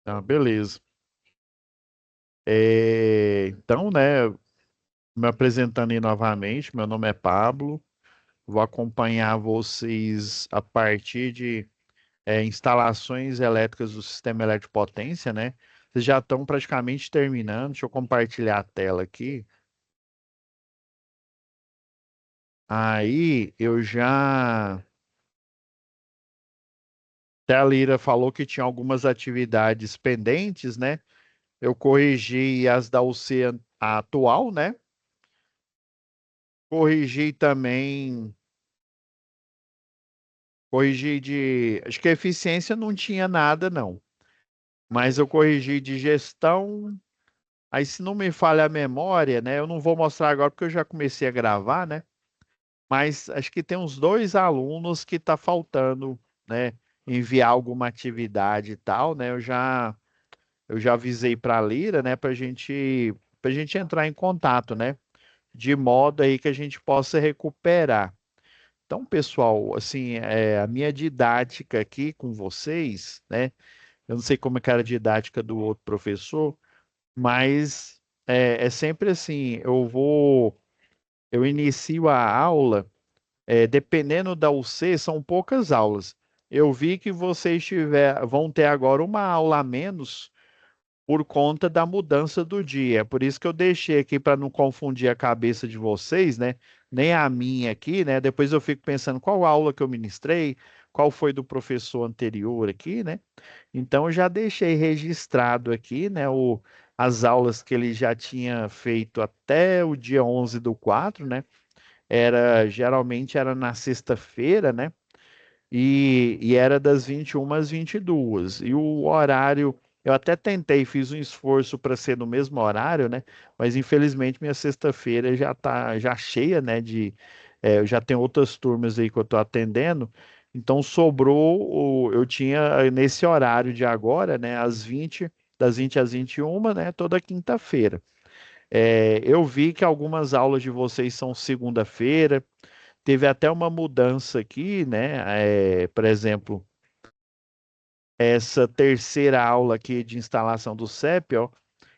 Ah, beleza. Então, né, me apresentando aí novamente, meu nome é Pablo, vou acompanhar vocês a partir de instalações elétricas do sistema elétrico de potência, né? Vocês já estão praticamente terminando, deixa eu compartilhar a tela aqui. Aí eu já. Até a Lira falou que tinha algumas atividades pendentes, né? Eu corrigi as da UC atual, né? Corrigi também. Corrigi de. Acho que a eficiência não tinha nada, não. Mas eu corrigi de gestão. Aí, se não me falha a memória, né? Eu não vou mostrar agora porque eu já comecei a gravar, né? Mas acho que tem uns dois alunos que tá faltando, né? Enviar alguma atividade e tal, né? Eu já avisei para a Lira, né? Para gente entrar em contato, né? De modo aí que a gente possa recuperar. Então, pessoal, assim, a minha didática aqui com vocês, né? Eu não sei como é que era a didática do outro professor, mas é sempre assim, eu inicio a aula, dependendo da UC, são poucas aulas. Eu vi que vão ter agora uma aula a menos por conta da mudança do dia. É por isso que eu deixei aqui para não confundir a cabeça de vocês, né? Nem a minha aqui, né? Depois eu fico pensando qual aula que eu ministrei, qual foi do professor anterior aqui, né? Então eu já deixei registrado aqui, né, as aulas que ele já tinha feito até o dia 11 do 4, né? Geralmente era na sexta-feira, né? E era das 21 às 22. E o horário, eu até tentei, fiz um esforço para ser no mesmo horário, né? Mas infelizmente minha sexta-feira já tá já cheia, né? Eu já tenho outras turmas aí que eu estou atendendo. Então sobrou, eu tinha nesse horário de agora, né? Das 20 às 21, né? Toda quinta-feira. Eu vi que algumas aulas de vocês são segunda-feira. Teve até uma mudança aqui, né? Por exemplo, essa terceira aula aqui de instalação do CEP, ó,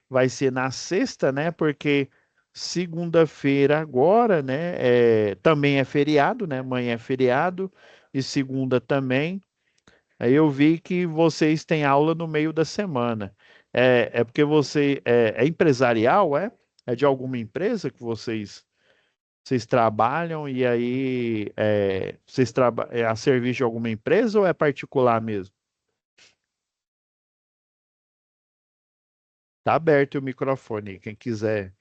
vai ser na sexta, né? Porque segunda-feira agora, né? Também é feriado, né? Amanhã é feriado e segunda também. Aí eu vi que vocês têm aula no meio da semana. É porque você é empresarial, é? É de alguma empresa que vocês trabalham e aí é a serviço de alguma empresa ou é particular mesmo? Tá aberto o microfone, quem quiser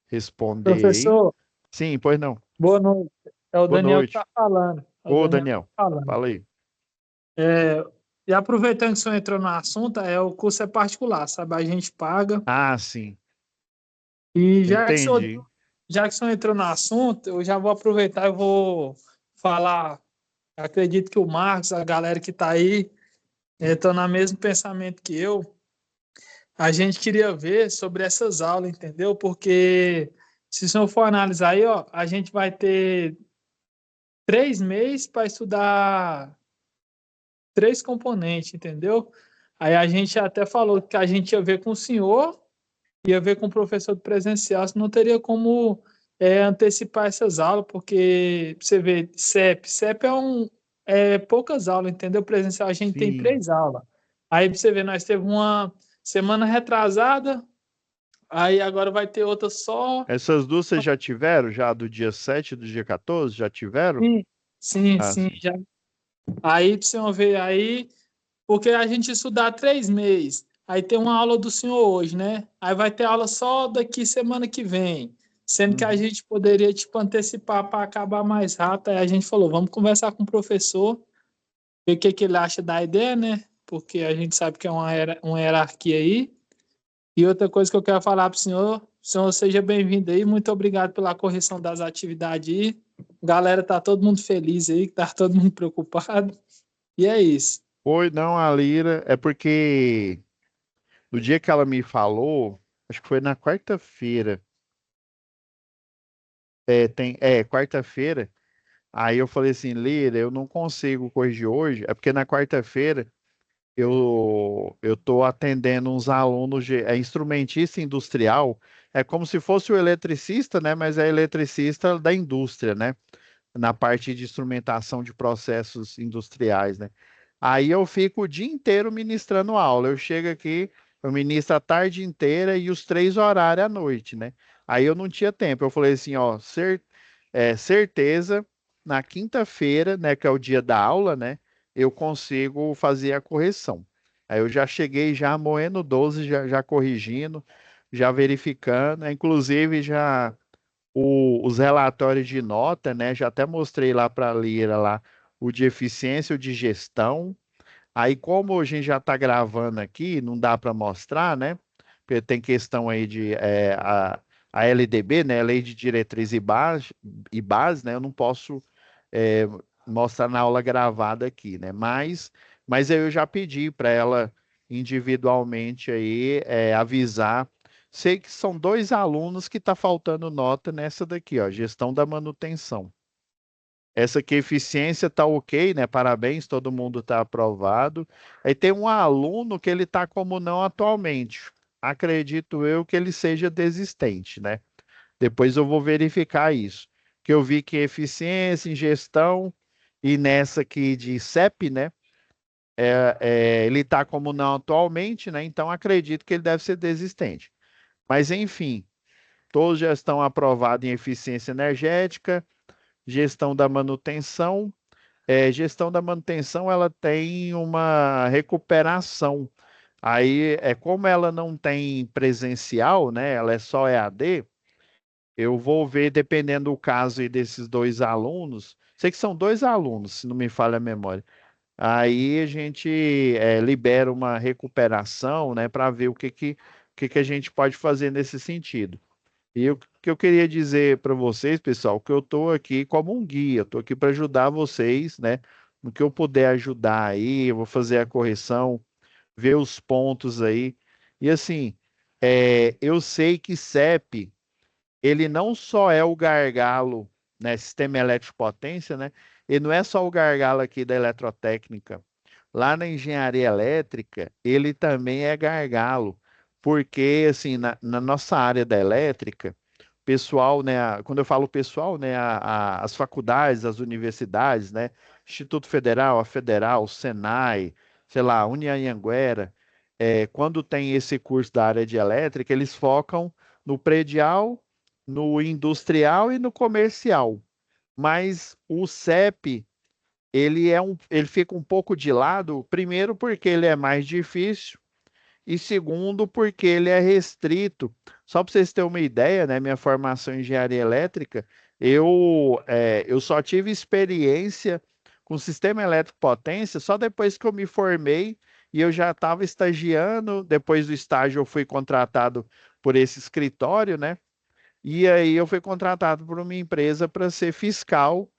responder aí. Professor, Sim, pois não. boa noite. É o Boa Daniel que noite. está falando. É o Ô, Daniel que Daniel, está falando. fala aí. É, e aproveitando que o senhor entrou no assunto, o curso é particular, sabe? A gente paga. Ah, sim, E entendi. já que o senhor entrou no assunto, eu já vou aproveitar e vou falar. Acredito que o Marcos, a galera que está aí, estão no mesmo pensamento que eu. A gente queria ver sobre essas aulas, entendeu? Porque se o senhor for analisar aí, ó, a gente vai ter 3 meses para estudar três componentes, entendeu? Aí a gente até falou que a gente ia ver com o senhor, ia ver com o professor do presencial, se não teria como antecipar essas aulas, porque você vê, CEP é poucas aulas, entendeu? Presencial a gente tem Sim. 3 aulas. Aí você vê, nós teve uma semana retrasada, aí agora vai ter outra só. Essas duas vocês já tiveram? Já do dia 7 e do dia 14? Já tiveram? Sim, sim, Ah, sim, sim. já. Aí pra você ver aí, porque a gente estudar 3 meses, aí tem uma aula do senhor hoje, né? Aí vai ter aula só daqui semana que vem, sendo que a Uhum. gente poderia, tipo, antecipar para acabar mais rápido. Aí a gente falou, vamos conversar com o professor, ver o que que ele acha da ideia, né? Porque a gente sabe que é uma hierarquia aí. E outra coisa que eu quero falar para o senhor seja bem-vindo aí, muito obrigado pela correção das atividades aí. Galera, tá todo mundo feliz aí, tá todo mundo preocupado. E é isso. Foi, não, a Lira, é porque no dia que ela me falou, acho que foi na quarta-feira, quarta-feira. Aí eu falei assim, Lira, eu não consigo corrigir hoje, é porque na quarta-feira Eu estou atendendo uns alunos é instrumentista industrial, é como se fosse o eletricista, né? Mas é eletricista da indústria, né? Na parte de instrumentação de processos industriais, né? Aí eu fico o dia inteiro ministrando aula. Eu chego aqui, eu ministro a tarde inteira e os 3 horários à noite, né? Aí eu não tinha tempo. Eu falei assim, ó, certeza, na quinta-feira, né, que é o dia da aula, né, eu consigo fazer a correção. Aí eu já cheguei já moendo 12, já corrigindo, já verificando, né? Inclusive já os relatórios de nota, né? Já até mostrei lá para a Lira lá o de eficiência, o de gestão. Aí, como a gente já está gravando aqui, não dá para mostrar, né? Porque tem questão aí de a LDB, né? Lei de Diretriz e base, né? Eu não posso é, mostrar na aula gravada aqui, né? Mas aí eu já pedi para ela individualmente aí avisar. Sei que são 2 alunos que está faltando nota nessa daqui, ó, gestão da manutenção. Essa aqui, eficiência, tá ok, né? Parabéns, todo mundo está aprovado. Aí tem um aluno que ele está como não atualmente. Acredito eu que ele seja desistente, né? Depois eu vou verificar isso. Que eu vi que eficiência em gestão e nessa aqui de CEP, né? Ele está como não atualmente, né? Então acredito que ele deve ser desistente. Mas enfim, todos já estão aprovados em eficiência energética, gestão da manutenção. Gestão da manutenção, ela tem uma recuperação. Aí, como ela não tem presencial, né? Ela é só EAD. Eu vou ver, dependendo do caso aí desses 2 alunos. Sei que são 2 alunos, se não me falha a memória. Aí a gente libera uma recuperação, né? Para ver o que que a gente pode fazer nesse sentido. E o que eu queria dizer para vocês, pessoal, que eu estou aqui como um guia, estou aqui para ajudar vocês, né? No que eu puder ajudar aí, eu vou fazer a correção, ver os pontos aí. E assim, eu sei que CEP, ele não só é o gargalo, né? Sistema elétrico potência, né? Ele não é só o gargalo aqui da eletrotécnica. Lá na engenharia elétrica, ele também é gargalo, porque assim, na nossa área da elétrica, pessoal, né, quando eu falo pessoal, né, as faculdades, as universidades, né, Instituto Federal, a Federal, Senai, sei lá, Unianhanguera, quando tem esse curso da área de elétrica, eles focam no predial, no industrial e no comercial. Mas o CEP, ele fica um pouco de lado, primeiro porque ele é mais difícil, e segundo, porque ele é restrito. Só para vocês terem uma ideia, né? Minha formação em engenharia elétrica, eu só tive experiência com sistema elétrico potência só depois que eu me formei e eu já estava estagiando. Depois do estágio, eu fui contratado por esse escritório, né? E aí eu fui contratado por uma empresa para ser fiscal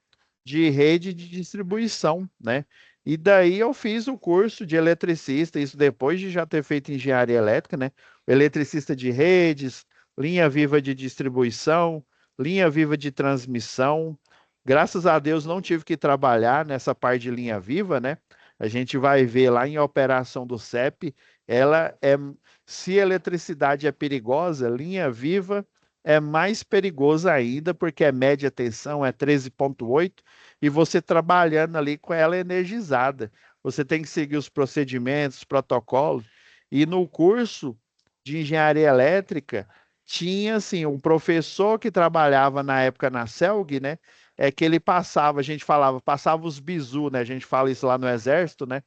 de rede de distribuição, né? E daí eu fiz o curso de eletricista, isso depois de já ter feito engenharia elétrica, né? Eletricista de redes, linha viva de distribuição, linha viva de transmissão. Graças a Deus não tive que trabalhar nessa parte de linha viva, né? A gente vai ver lá em operação do CEP, ela é, se eletricidade é perigosa, linha viva é mais perigosa ainda, porque é média tensão, é 13,8 e você trabalhando ali com ela energizada. Você tem que seguir os procedimentos, protocolos. E no curso de engenharia elétrica, tinha assim, um professor que trabalhava na época na CELG, né? É que ele passava, a gente falava, passava os bizu, né? A gente fala isso lá no Exército, né?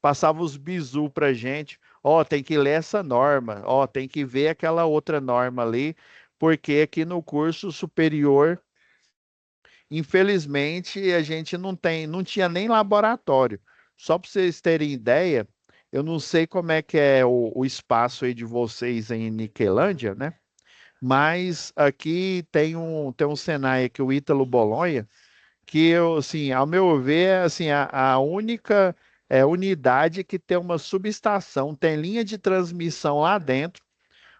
Passava os bizu pra gente. Ó, tem que ler essa norma, ó, tem que ver aquela outra norma ali, porque aqui no curso superior, infelizmente, a gente não tinha nem laboratório. Só para vocês terem ideia, eu não sei como é que é o espaço aí de vocês em Niquelândia, né? Mas aqui tem um Senai aqui, o Ítalo Bolonha, que eu, assim, ao meu ver, é assim, a única unidade que tem uma subestação, tem linha de transmissão lá dentro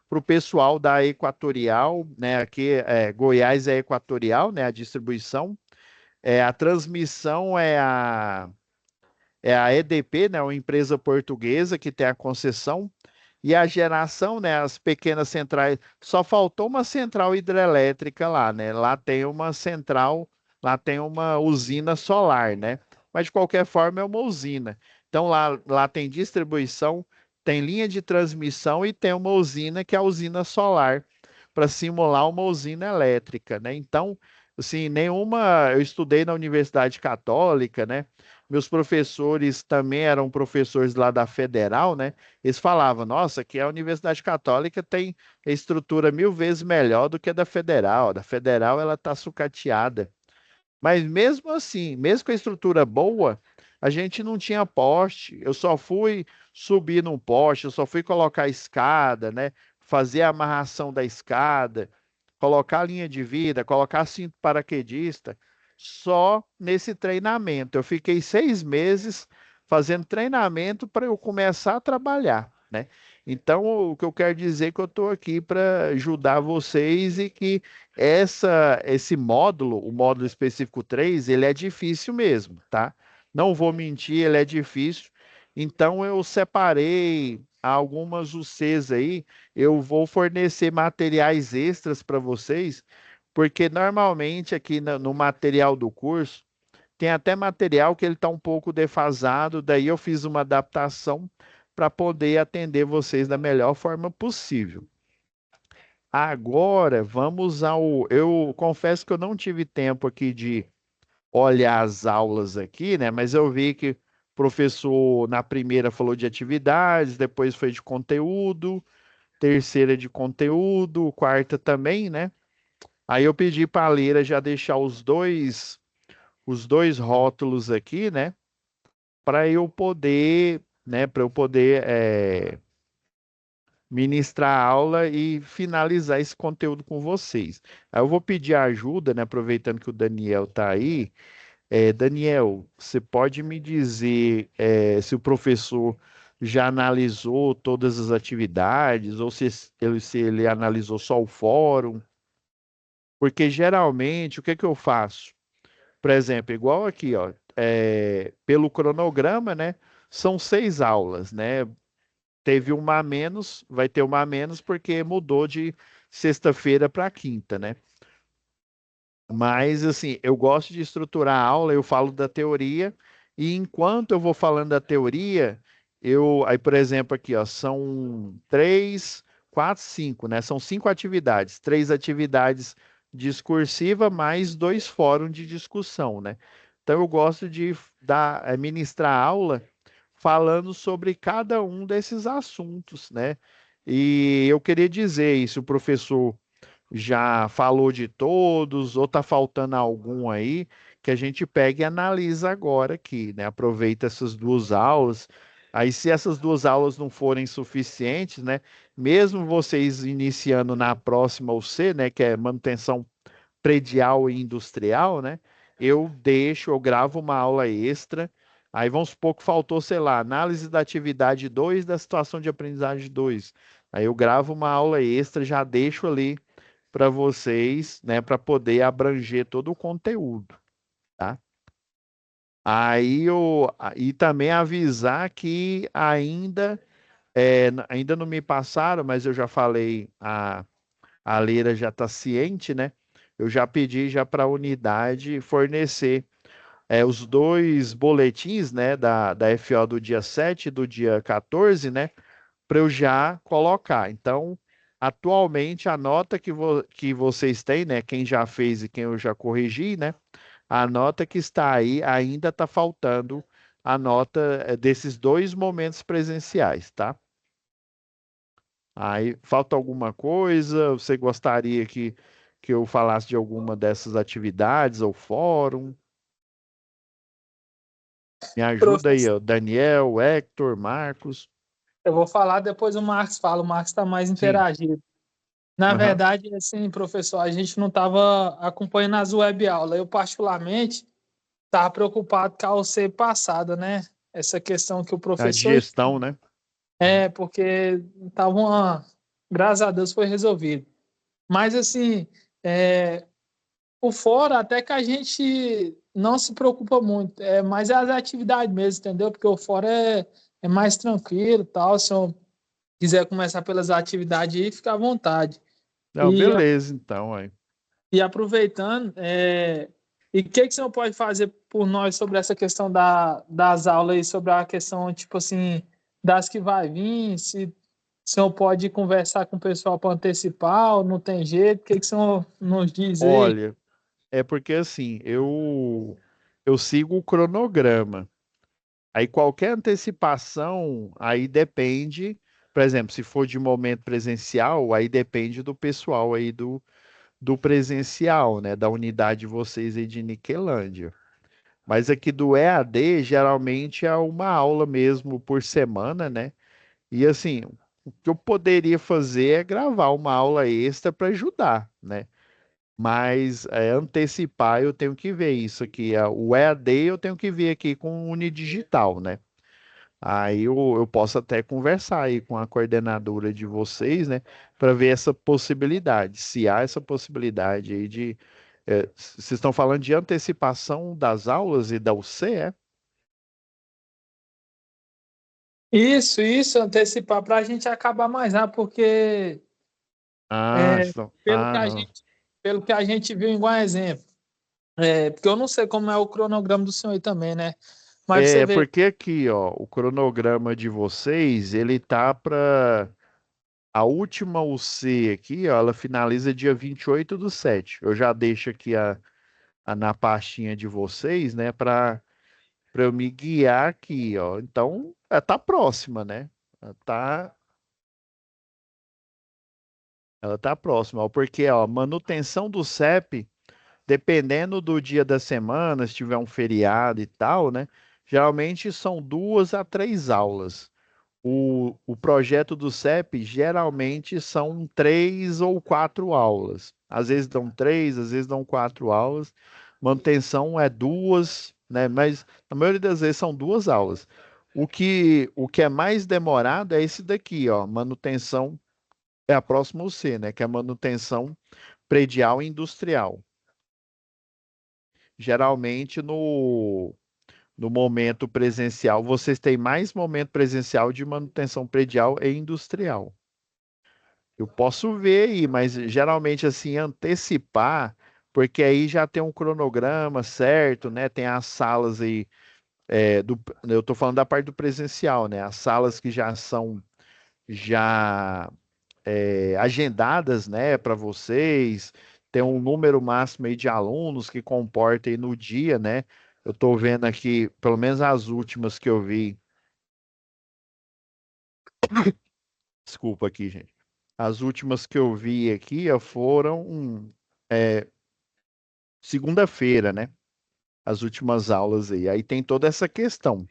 para o pessoal da Equatorial, né? Aqui Goiás é Equatorial, né? A distribuição. A transmissão é a EDP, né, uma empresa portuguesa que tem a concessão, e a geração, né, as pequenas centrais, só faltou uma central hidrelétrica lá, né? Lá tem uma central, lá tem uma usina solar, né? Mas de qualquer forma é uma usina. Então lá tem distribuição, tem linha de transmissão e tem uma usina que é a usina solar, para simular uma usina elétrica, né? Então, assim, nenhuma. Eu estudei na Universidade Católica, né? Meus professores também eram professores lá da Federal, né? Eles falavam, nossa, que a Universidade Católica tem estrutura 1000 vezes melhor do que a da Federal. A da Federal, ela está sucateada. Mas mesmo assim, mesmo com a estrutura boa, a gente não tinha poste. Eu só fui subir num poste, eu só fui colocar a escada, né? Fazer a amarração da escada, colocar a linha de vida, colocar cinto paraquedista, só nesse treinamento. Eu fiquei 6 meses fazendo treinamento para eu começar a trabalhar, né? Então, o que eu quero dizer é que eu estou aqui para ajudar vocês e que esse módulo, o módulo específico 3, ele é difícil mesmo, tá? Não vou mentir, ele é difícil. Então eu separei algumas UCs aí, eu vou fornecer materiais extras para vocês, porque normalmente aqui no material do curso tem até material que ele está um pouco defasado, daí eu fiz uma adaptação para poder atender vocês da melhor forma possível. Agora, vamos ao. Eu confesso que eu não tive tempo aqui de olhar as aulas aqui, né? Mas eu vi que o professor na primeira falou de atividades, depois foi de conteúdo, terceira de conteúdo, quarta também, né? Aí eu pedi para a Leira já deixar os dois rótulos aqui, né? Para eu poder, né? Para eu poder ministrar a aula e finalizar esse conteúdo com vocês. Aí eu vou pedir ajuda, né? Aproveitando que o Daniel está aí. Daniel, você pode me dizer se o professor já analisou todas as atividades ou se ele analisou só o fórum? Porque geralmente, o que que eu faço? Por exemplo, igual aqui, ó, pelo cronograma, né? São 6 aulas, né? Teve uma a menos, vai ter uma a menos porque mudou de sexta-feira para quinta, né? Mas, assim, eu gosto de estruturar a aula, eu falo da teoria, e enquanto eu vou falando da teoria, aí, por exemplo, aqui, ó, são 3, 4, 5, né? São 5 atividades, 3 atividades discursivas mais 2 fóruns de discussão, né? Então, eu gosto de ministrar aula falando sobre cada um desses assuntos, né? E eu queria dizer isso, o professor já falou de todos, ou está faltando algum aí, que a gente pega e analisa agora aqui, né? Aproveita essas 2 aulas. Aí, se essas 2 aulas não forem suficientes, né? Mesmo vocês iniciando na próxima UC, né? Que é manutenção predial e industrial, né? Eu gravo uma aula extra. Aí vamos supor que faltou, sei lá, análise da atividade 2 da situação de aprendizagem 2. Aí eu gravo uma aula extra, já deixo ali para vocês, né, para poder abranger todo o conteúdo, tá? E também avisar que ainda não me passaram, mas eu já falei, a Leira já está ciente, né? Eu já pedi já para a unidade fornecer os 2 boletins, né, da FO do dia 7 e do dia 14, né? Para eu já colocar. Então, atualmente, a nota que vocês têm, né? Quem já fez e quem eu já corrigi, né? A nota que está aí ainda está faltando a nota desses 2 momentos presenciais, tá? Aí falta alguma coisa? Você gostaria que eu falasse de alguma dessas atividades ou fórum? Me ajuda aí, Professor, ó, Daniel, Hector, Marcos. eu vou falar, depois o Marcos fala, o Marcos está mais Sim. interagido. Na Aham. verdade, assim, professor, a gente não estava acompanhando as web aulas. Eu, particularmente, estava preocupado com a OC passada, né? Essa questão que o A professor. digestão, né? Porque tava graças a Deus foi resolvido. Mas, assim, é, o fora até que a gente não se preocupa muito, mas é as atividades mesmo, entendeu? Porque o fora é mais tranquilo, tal. Se eu quiser começar pelas atividades aí, fica à vontade. Não, E, beleza, então, aí. e aproveitando, e o que você pode fazer por nós sobre essa questão das aulas aí, sobre a questão, tipo assim, das que vai vir, se o senhor pode conversar com o pessoal para antecipar ou não tem jeito, o que o senhor nos diz aí? Olha, é porque assim, eu sigo o cronograma. Aí qualquer antecipação, aí depende, por exemplo, se for de momento presencial, aí depende do pessoal aí do presencial, né, da unidade de vocês aí de Niquelândia. Mas aqui do EAD, geralmente é uma aula mesmo por semana, né? E assim, o que eu poderia fazer é gravar uma aula extra para ajudar, né? Mas antecipar eu tenho que ver isso aqui. O EAD eu tenho que ver aqui com o Unidigital, né? Aí eu posso até conversar aí com a coordenadora de vocês, né, para ver essa possibilidade, se há essa possibilidade aí de. Vocês estão falando de antecipação das aulas e da UC, é? Isso, antecipar para a gente acabar mais rápido, porque Ah, pelo que a não. gente, pelo que a gente viu, igual exemplo, porque eu não sei como é o cronograma do senhor aí também, né? Mas pra você É ver, porque aqui, ó, o cronograma de vocês, ele tá para a última UC aqui, ó, ela finaliza dia 28/7. Eu já deixo aqui na pastinha de vocês, né, para eu me guiar aqui, ó. Então, tá próxima, né? Ela tá, ela tá próxima, ó, porque, ó, manutenção do CEP, dependendo do dia da semana, se tiver um feriado e tal, né? Geralmente são 2 a 3 aulas. O projeto do CEP geralmente são 3 ou 4 aulas. Às vezes dão 3, às vezes dão 4 aulas. Manutenção é 2, né? Mas na maioria das vezes são 2 aulas. O que é mais demorado é esse daqui, ó. Manutenção é a próxima UC, né? Que é manutenção predial e industrial. Geralmente no momento presencial, vocês têm mais momento presencial de manutenção predial e industrial. Eu posso ver aí, mas geralmente assim, antecipar, porque aí já tem um cronograma certo, né? Tem as salas aí, eu estou falando da parte do presencial, né? As salas que já são já agendadas, né, para vocês, tem um número máximo aí de alunos que comporta aí no dia, né? Eu estou vendo aqui, pelo menos as últimas que eu vi, desculpa aqui, gente. As últimas que eu vi aqui ó, foram segunda-feira, né? As últimas aulas aí. Aí tem toda essa questão.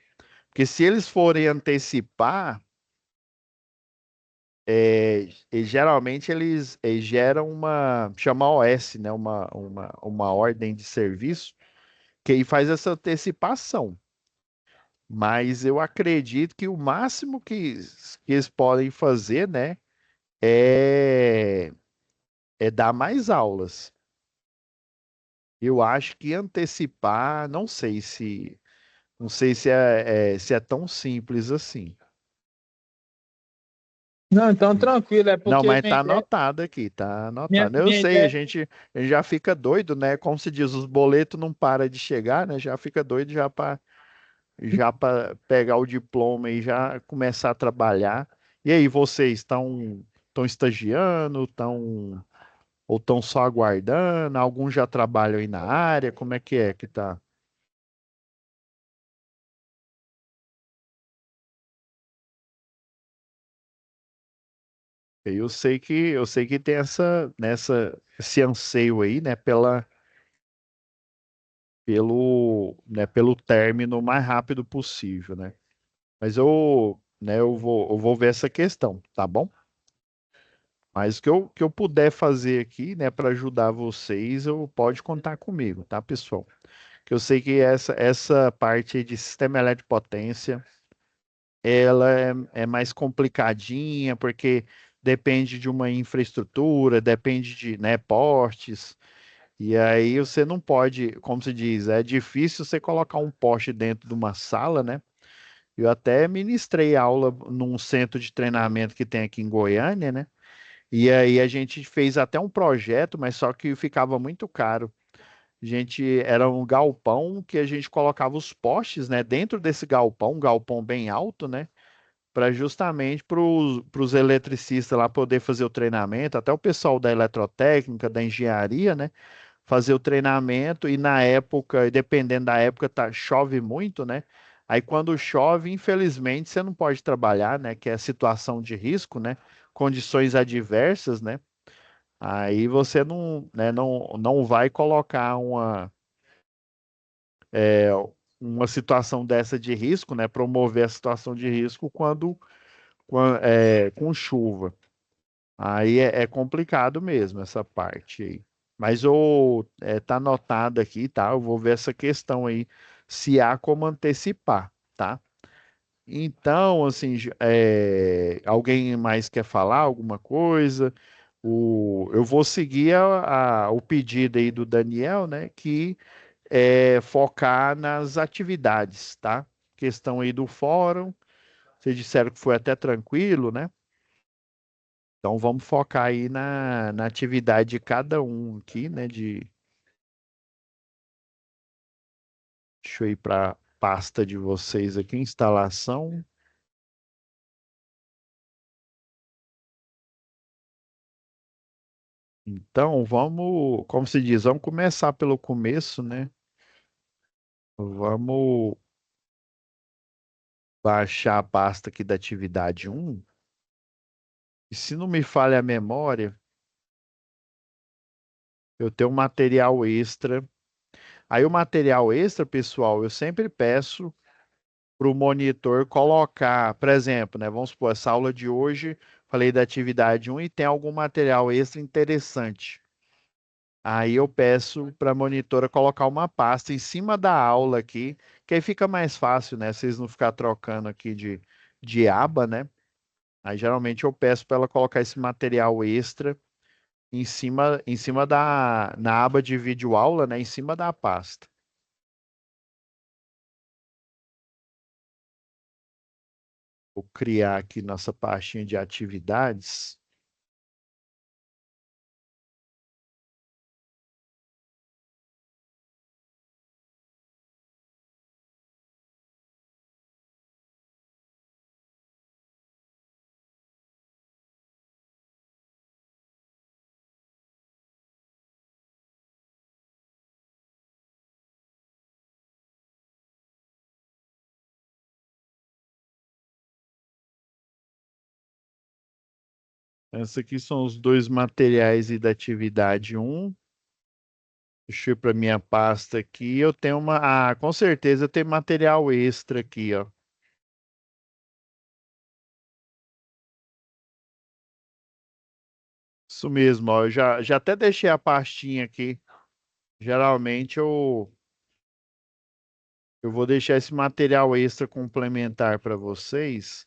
Porque se eles forem antecipar, geralmente eles geram chama OS, né? Uma ordem de serviço, que aí faz essa antecipação. Mas eu acredito que o máximo que eles podem fazer, né? É, é dar mais aulas. Eu acho que antecipar, não sei se é tão simples assim. não, então tranquilo, é Não, porque mas tá anotado aqui, tá minha, anotado. Eu minha sei, a ideia, gente, a gente já fica doido, né? Como se diz, os boletos não param de chegar, né? Já fica doido já para pegar o diploma e já começar a trabalhar. E aí, vocês estão estagiando, ou estão só aguardando? Alguns já trabalham aí na área? Como é que tá? Eu sei que tem esse anseio aí, né, pelo término o mais rápido possível, né? Mas eu vou ver essa questão, tá bom? Mas o que eu puder fazer aqui, né, para ajudar vocês, eu pode contar comigo, tá, pessoal? Que eu sei que essa parte aí de sistema elétrico de potência, ela é mais complicadinha, porque depende de uma infraestrutura, depende de, né, portes. E aí você não pode, como se diz, é difícil você colocar um poste dentro de uma sala, né? Eu até ministrei aula num centro de treinamento que tem aqui em Goiânia, né? E aí a gente fez até um projeto, mas só que ficava muito caro. A gente era um galpão que a gente colocava os postes, né, dentro desse galpão, um galpão bem alto, né, para justamente para os eletricistas lá poder fazer o treinamento, até o pessoal da eletrotécnica, da engenharia, né, fazer o treinamento e na época, e dependendo da época, chove muito, né? Aí quando chove, infelizmente, você não pode trabalhar, né? Que é situação de risco, né? Condições adversas, né? Aí você não, né, não vai colocar uma situação dessa de risco, né? Promover a situação de risco com chuva. Aí é complicado mesmo essa parte aí. Mas tá anotado aqui, tá? Eu vou ver essa questão aí, se há como antecipar, tá? Então, assim, alguém mais quer falar alguma coisa? Eu vou seguir o pedido aí do Daniel, né? Que é focar nas atividades, tá? Questão aí do fórum. Vocês disseram que foi até tranquilo, né? Então vamos focar aí na atividade de cada um aqui, né? Deixa eu ir para a pasta de vocês aqui, instalação. Então vamos, como se diz, vamos começar pelo começo, né? Vamos baixar a pasta aqui da atividade um. E se não me falha a memória, eu tenho um material extra. Aí o material extra, pessoal, eu sempre peço para o monitor colocar, por exemplo, né? Vamos supor, essa aula de hoje, falei da atividade um e tem algum material extra interessante. Aí eu peço para a monitora colocar uma pasta em cima da aula aqui, que aí fica mais fácil, né? Vocês não ficar trocando aqui de aba, né? Aí geralmente eu peço para ela colocar esse material extra em cima na aba de vídeo aula, né? Em cima da pasta. Vou criar aqui nossa pastinha de atividades. Esses aqui são os dois materiais aí da atividade um. Deixa eu ir para minha pasta aqui. Eu tenho com certeza eu tenho material extra aqui, ó. Isso mesmo, ó. Eu já até deixei a pastinha aqui. Geralmente eu vou deixar esse material extra complementar para vocês.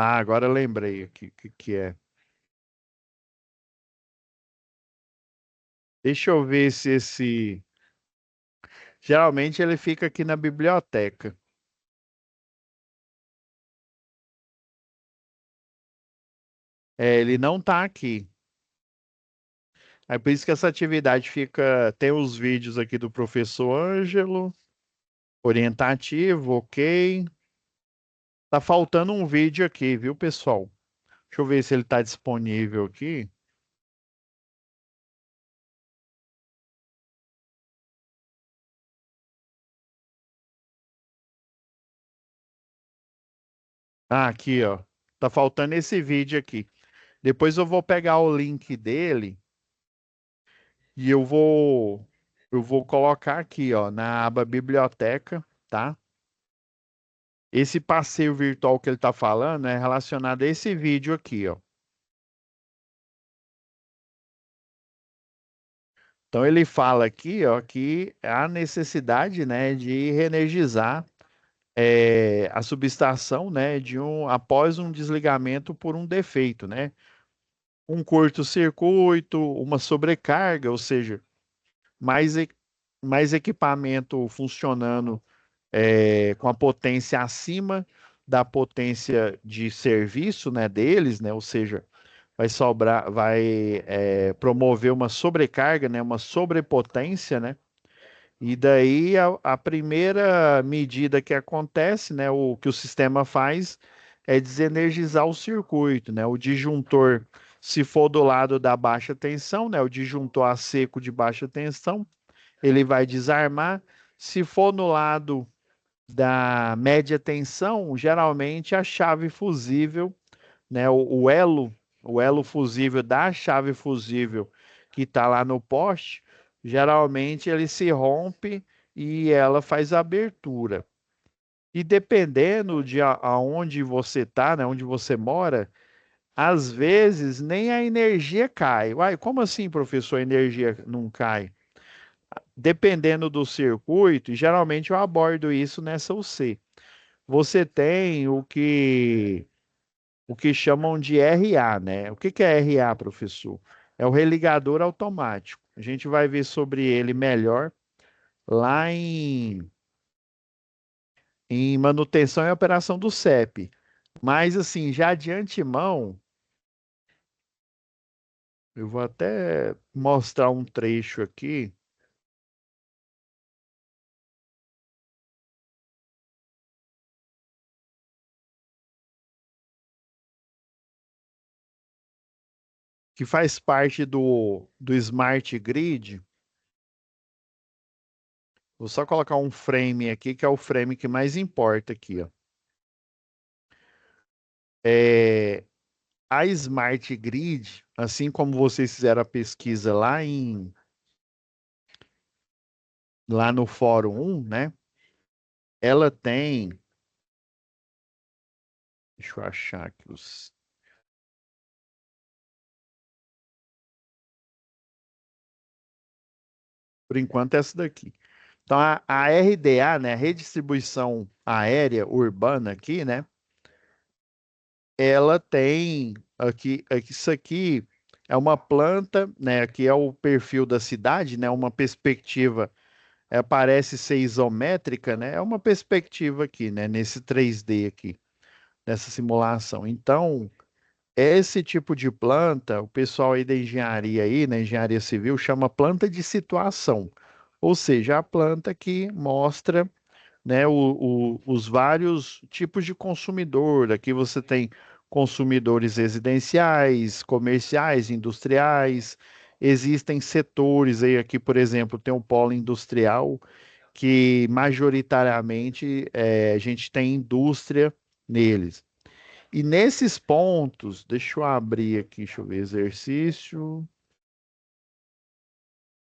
Ah, agora eu lembrei aqui o que é. Deixa eu ver se esse. Geralmente ele fica aqui na biblioteca. É, ele não tá aqui. É por isso que essa atividade fica. Tem os vídeos aqui do professor Ângelo, orientativo, ok. Tá faltando um vídeo aqui, viu, pessoal? Deixa eu ver se ele tá disponível aqui. Ah, aqui, ó. Tá faltando esse vídeo aqui. Depois eu vou pegar o link dele e eu vou colocar aqui, ó, na aba biblioteca, tá? Esse passeio virtual que ele tá falando é relacionado a esse vídeo aqui, ó. Então ele fala aqui, ó, que há necessidade, né, de reenergizar a subestação, né, após um desligamento por um defeito, né? Um curto-circuito, uma sobrecarga, ou seja, mais, e- mais equipamento funcionando com a potência acima da potência de serviço, né, deles, né? Ou seja, vai promover uma sobrecarga, né, uma sobrepotência, né? E daí a primeira medida que acontece, né, o que o sistema faz é desenergizar o circuito, né? O disjuntor, se for do lado da baixa tensão, né, o disjuntor a seco de baixa tensão, ele vai desarmar. Se for no lado da média tensão, geralmente a chave fusível, né, o elo fusível da chave fusível que está lá no poste, geralmente ele se rompe e ela faz a abertura. E dependendo de aonde você está, né, onde você mora, às vezes nem a energia cai. Uai, como assim, professor, a energia não cai? Dependendo do circuito, e geralmente eu abordo isso nessa UC. Você tem o que chamam de RA, né? O que que é RA, professor? É o religador automático. A gente vai ver sobre ele melhor lá em manutenção e operação do CEP. Mas, assim, já de antemão, eu vou até mostrar um trecho aqui que faz parte do Smart Grid. Vou só colocar um frame aqui, que é o frame que mais importa aqui, ó. É, a Smart Grid, assim como vocês fizeram a pesquisa lá no Fórum 1, né? Ela tem, deixa eu achar aqui por enquanto é essa daqui. Então a RDA, né, Redistribuição Aérea Urbana aqui, né? Ela tem isso aqui é uma planta, né? Aqui é o perfil da cidade, né? Uma perspectiva parece ser isométrica, né? É uma perspectiva aqui, né? Nesse 3D aqui, nessa simulação. Então, esse tipo de planta, o pessoal aí da engenharia aí, na engenharia civil, chama planta de situação. Ou seja, a planta que mostra, né, os vários tipos de consumidor. Aqui você tem consumidores residenciais, comerciais, industriais. Existem setores aí, aqui, por exemplo, tem o polo industrial, que majoritariamente a gente tem indústria neles. E nesses pontos, deixa eu abrir aqui, deixa eu ver, exercício.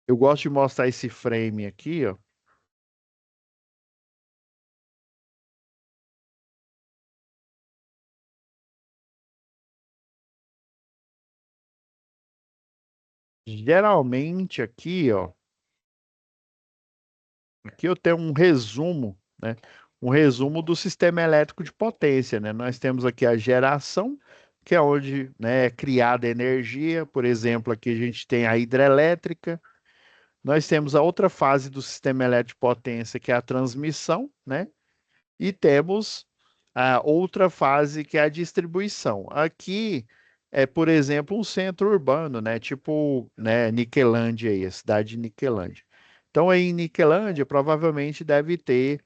Eu gosto de mostrar esse frame aqui, ó. Geralmente aqui, ó, aqui eu tenho um resumo, né? Um resumo do sistema elétrico de potência, né? Nós temos aqui a geração, que é onde, né, é criada energia. Por exemplo, aqui a gente tem a hidrelétrica. Nós temos a outra fase do sistema elétrico de potência, que é a transmissão, né? E temos a outra fase que é a distribuição. Aqui é, por exemplo, um centro urbano, né? Tipo, né, Niquelândia aí, a cidade de Niquelândia. Então, aí em Niquelândia, provavelmente deve ter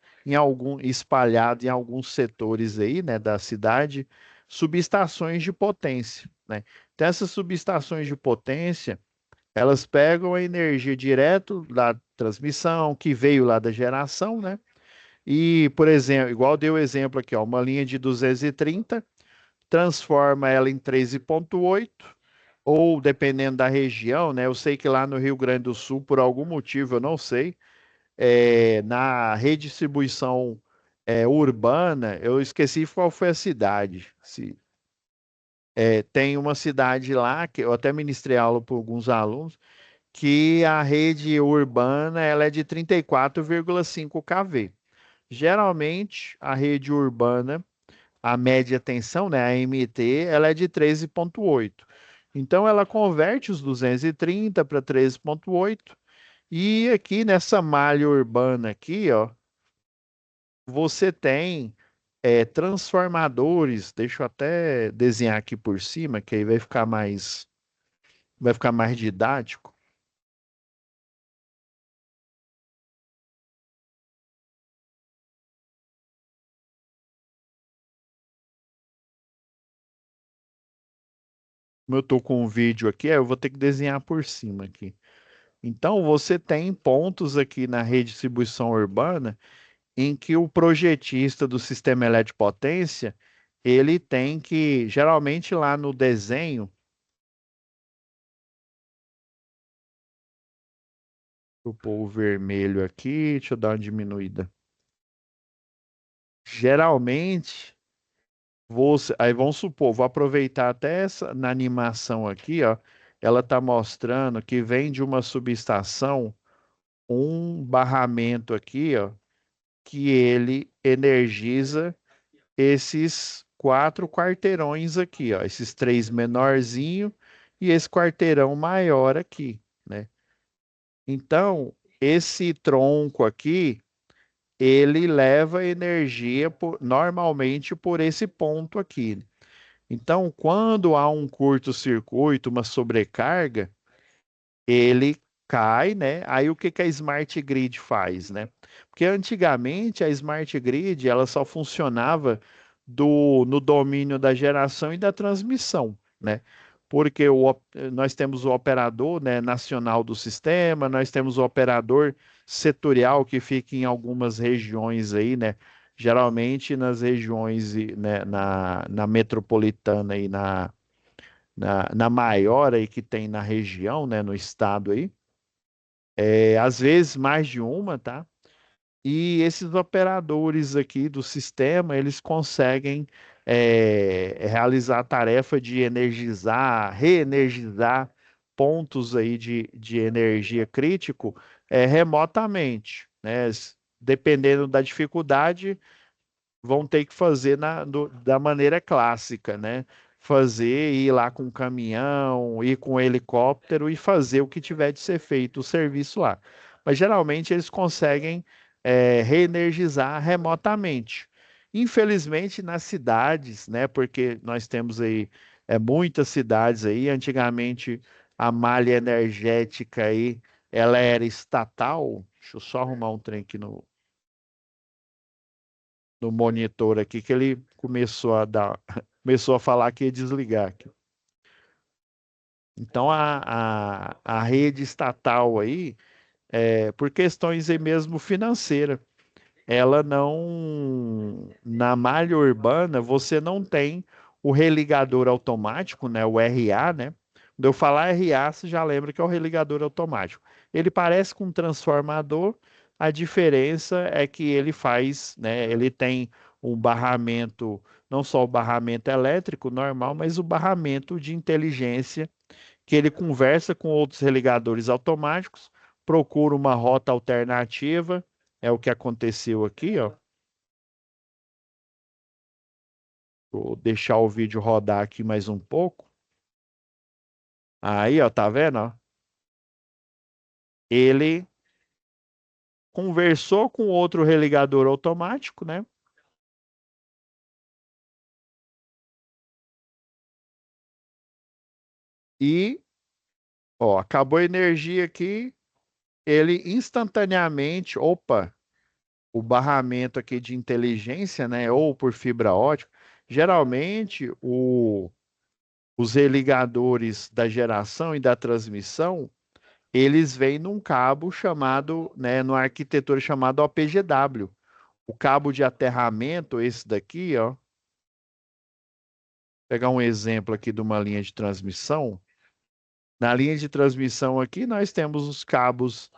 espalhado em alguns setores aí, né, da cidade, subestações de potência, né? Então, essas subestações de potência, elas pegam a energia direto da transmissão, que veio lá da geração, né? E, por exemplo, igual deu o exemplo aqui, ó, uma linha de 230, transforma ela em 13,8, ou dependendo da região, né? Eu sei que lá no Rio Grande do Sul, por algum motivo, eu não sei, na redistribuição urbana, eu esqueci qual foi a cidade. Tem uma cidade lá, que eu até ministrei aula para alguns alunos, que a rede urbana ela é de 34,5 kV. Geralmente, a rede urbana, a média tensão, né, a MT, ela é de 13,8. Então, ela converte os 230 para 13,8. E aqui nessa malha urbana aqui, ó, você tem transformadores. Deixa eu até desenhar aqui por cima, que aí vai ficar mais didático. Como eu estou com um vídeo aqui, eu vou ter que desenhar por cima aqui. Então, você tem pontos aqui na redistribuição urbana em que o projetista do sistema elétrico de potência, ele tem que, geralmente lá no desenho, vou pôr o vermelho aqui, deixa eu dar uma diminuída. Geralmente, aí vamos supor, vou aproveitar até essa, na animação aqui, ó, ela está mostrando que vem de uma subestação um barramento aqui, ó, que ele energiza esses quatro quarteirões aqui, ó, esses três menorzinho e esse quarteirão maior aqui, né? Então, esse tronco aqui, ele leva energia normalmente por esse ponto aqui. Então, quando há um curto-circuito, uma sobrecarga, ele cai, né? Aí o que que a Smart Grid faz, né? Porque antigamente a Smart Grid ela só funcionava no domínio da geração e da transmissão, né? Porque nós temos o operador, né, nacional do sistema, nós temos o operador setorial que fica em algumas regiões aí, né? Geralmente nas regiões, né, na metropolitana e na maior aí que tem na região, né, no estado aí, às vezes mais de uma, tá? E esses operadores aqui do sistema, eles conseguem realizar a tarefa de energizar, reenergizar pontos aí de energia crítico remotamente, né? Dependendo da dificuldade, vão ter que fazer da maneira clássica, né? Fazer, ir lá com caminhão, ir com helicóptero e fazer o que tiver de ser feito, o serviço lá. Mas geralmente eles conseguem reenergizar remotamente. Infelizmente, nas cidades, né? Porque nós temos aí muitas cidades aí. Antigamente, a malha energética aí, ela era estatal. Deixa eu só arrumar um trem aqui no monitor aqui que ele começou a falar que ia desligar aqui. Então a rede estatal aí, por questões aí mesmo financeiras, ela não, na malha urbana, você não tem o religador automático, né, o RA, né? Quando eu falar RA, você já lembra que é o religador automático. Ele parece com um transformador, a diferença é que ele faz, né, ele tem um barramento, não só o barramento elétrico normal, mas o barramento de inteligência, que ele conversa com outros religadores automáticos, procura uma rota alternativa, é o que aconteceu aqui, ó. Vou deixar o vídeo rodar aqui mais um pouco. Aí, ó, tá vendo, ó? Ele conversou com outro religador automático, né? E, ó, acabou a energia aqui, ele instantaneamente, opa, o barramento aqui de inteligência, né, ou por fibra ótica, geralmente os religadores da geração e da transmissão, eles vêm num cabo chamado, né, numa arquitetura chamada OPGW. o cabo de aterramento, esse daqui, ó, pegar um exemplo aqui de uma linha de transmissão. Na linha de transmissão aqui, nós temos os cabos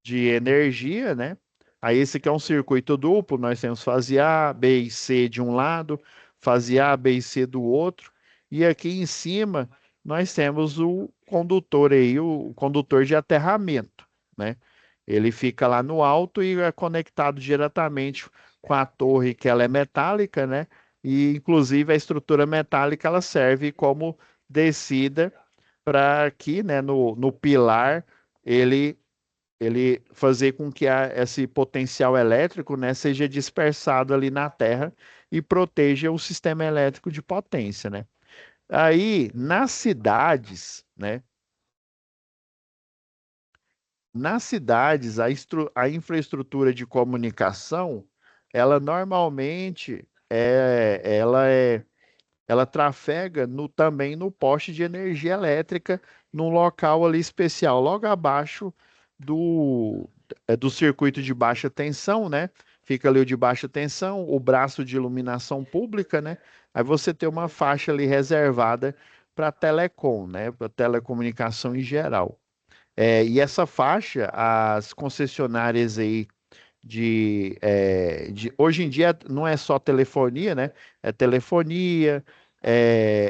de energia, né? Aí esse aqui é um circuito duplo, nós temos fase A, B e C de um lado, fase A, B e C do outro, e aqui em cima nós temos o condutor aí, o condutor de aterramento, né? Ele fica lá no alto e é conectado diretamente com a torre, que ela é metálica, né? E inclusive a estrutura metálica ela serve como descida para que, né, no pilar ele fazer com que esse potencial elétrico, né, seja dispersado ali na Terra e proteja o sistema elétrico de potência, né? Aí, nas cidades, né, nas cidades, a infraestrutura de comunicação, ela normalmente ela trafega também no poste de energia elétrica, num local ali especial, logo abaixo do, do circuito de baixa tensão, né? Fica ali o de baixa tensão, o braço de iluminação pública, né? Aí você tem uma faixa ali reservada para telecom, né? Para telecomunicação em geral. E essa faixa, as concessionárias aí hoje em dia não é só telefonia, né? É telefonia,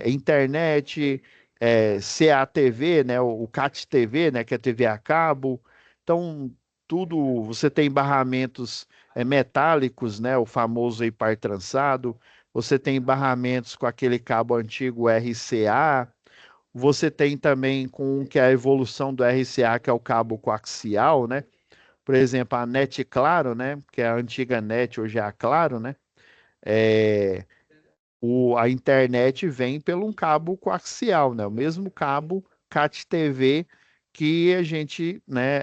internet, CATV, né? O CAT TV, né? Que é TV a cabo. Então, tudo, você tem barramentos metálicos, né? O famoso aí par trançado. Você tem barramentos com aquele cabo antigo RCA. Você tem também com que é a evolução do RCA, que é o cabo coaxial, né? Por exemplo, a NET Claro, né? Que é a antiga NET, hoje é a Claro, né? É, a internet vem pelo um cabo coaxial, né? O mesmo cabo CAT TV que a gente, né?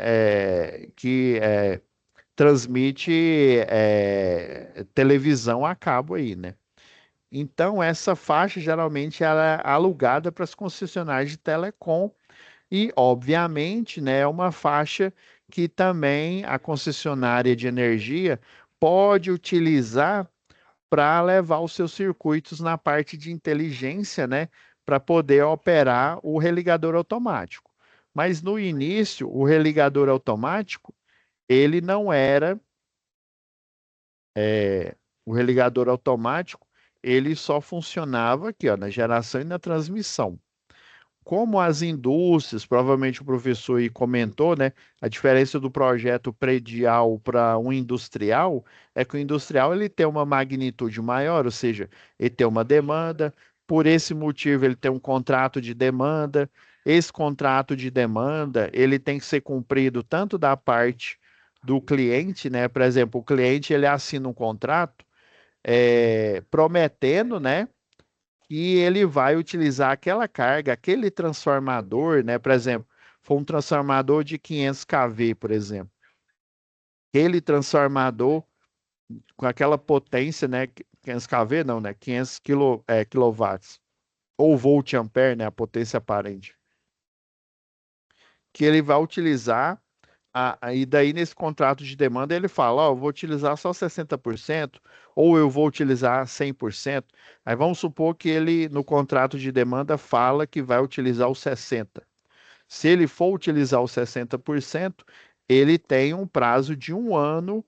Transmite televisão a cabo aí, né? Então, essa faixa geralmente ela é alugada para as concessionárias de telecom e, obviamente, né, é uma faixa que também a concessionária de energia pode utilizar para levar os seus circuitos na parte de inteligência, né, para poder operar o religador automático. Mas no início, o religador automático, ele não era, o religador automático, ele só funcionava aqui, ó, na geração e na transmissão. Como as indústrias, provavelmente o professor aí comentou, né? A diferença do projeto predial para um industrial é que o industrial ele tem uma magnitude maior, ou seja, ele tem uma demanda, por esse motivo ele tem um contrato de demanda. Esse contrato de demanda, ele tem que ser cumprido tanto da parte do cliente, né? Por exemplo, o cliente ele assina um contrato prometendo, né? E ele vai utilizar aquela carga, aquele transformador, né? Por exemplo, foi um transformador de 500 kV, por exemplo. Aquele transformador com aquela potência, né? 500 kV não, né? 500 quilowatts. Ou volt ampere, né? A potência aparente. Que ele vai utilizar, e daí nesse contrato de demanda ele fala, ó, eu vou utilizar só 60%, ou eu vou utilizar 100%. Aí vamos supor que ele, no contrato de demanda, fala que vai utilizar os 60%. Se ele for utilizar os 60%, ele tem um prazo de um ano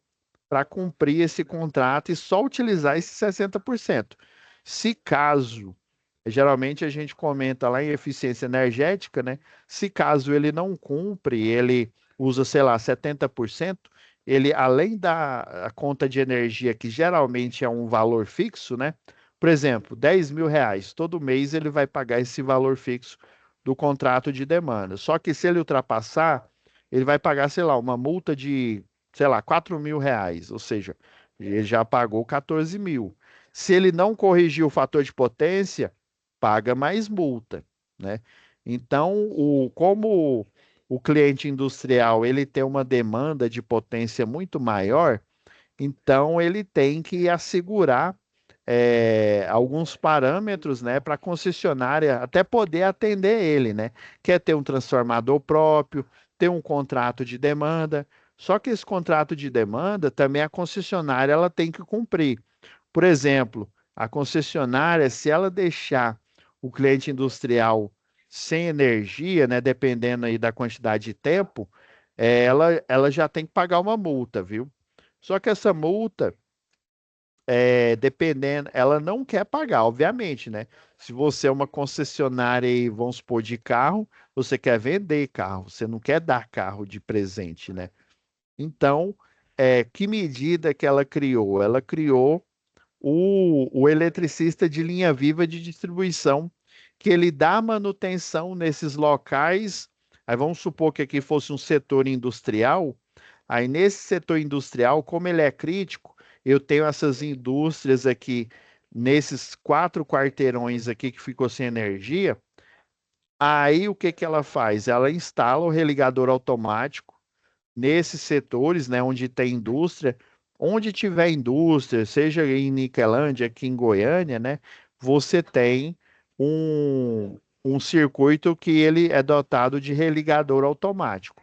para cumprir esse contrato e só utilizar esses 60%. Se caso, geralmente a gente comenta lá em eficiência energética, né? Se caso ele não cumpre, ele usa, sei lá, 70%, ele, além da a conta de energia, que geralmente é um valor fixo, né? Por exemplo, R$ 10.000, todo mês ele vai pagar esse valor fixo do contrato de demanda. Só que se ele ultrapassar, ele vai pagar, sei lá, uma multa de, sei lá, R$ 4.000, ou seja, ele já pagou 14.000. Se ele não corrigir o fator de potência, paga mais multa, né? Então, como o cliente industrial ele tem uma demanda de potência muito maior, então ele tem que assegurar alguns parâmetros, né, para a concessionária até poder atender ele, né? Quer ter um transformador próprio, ter um contrato de demanda, Só que esse contrato de demanda também a concessionária ela tem que cumprir. Por exemplo, a concessionária, se ela deixar o cliente industrial sem energia, né, dependendo aí da quantidade de tempo, ela já tem que pagar uma multa, viu? Só que essa multa, dependendo, ela não quer pagar, obviamente, né? Se você é uma concessionária aí, vamos supor, de carro, você quer vender carro, você não quer dar carro de presente, né? Então, que medida que ela criou? Ela criou o eletricista de linha viva de distribuição, que ele dá manutenção nesses locais. Aí vamos supor que aqui fosse um setor industrial. Aí nesse setor industrial, como ele é crítico, eu tenho essas indústrias aqui, nesses 4 quarteirões aqui que ficou sem energia. Aí o que que ela faz? Ela instala o religador automático nesses setores, né, onde tem indústria, onde tiver indústria, seja em Niquelândia, aqui em Goiânia, né, você tem um circuito que ele é dotado de religador automático.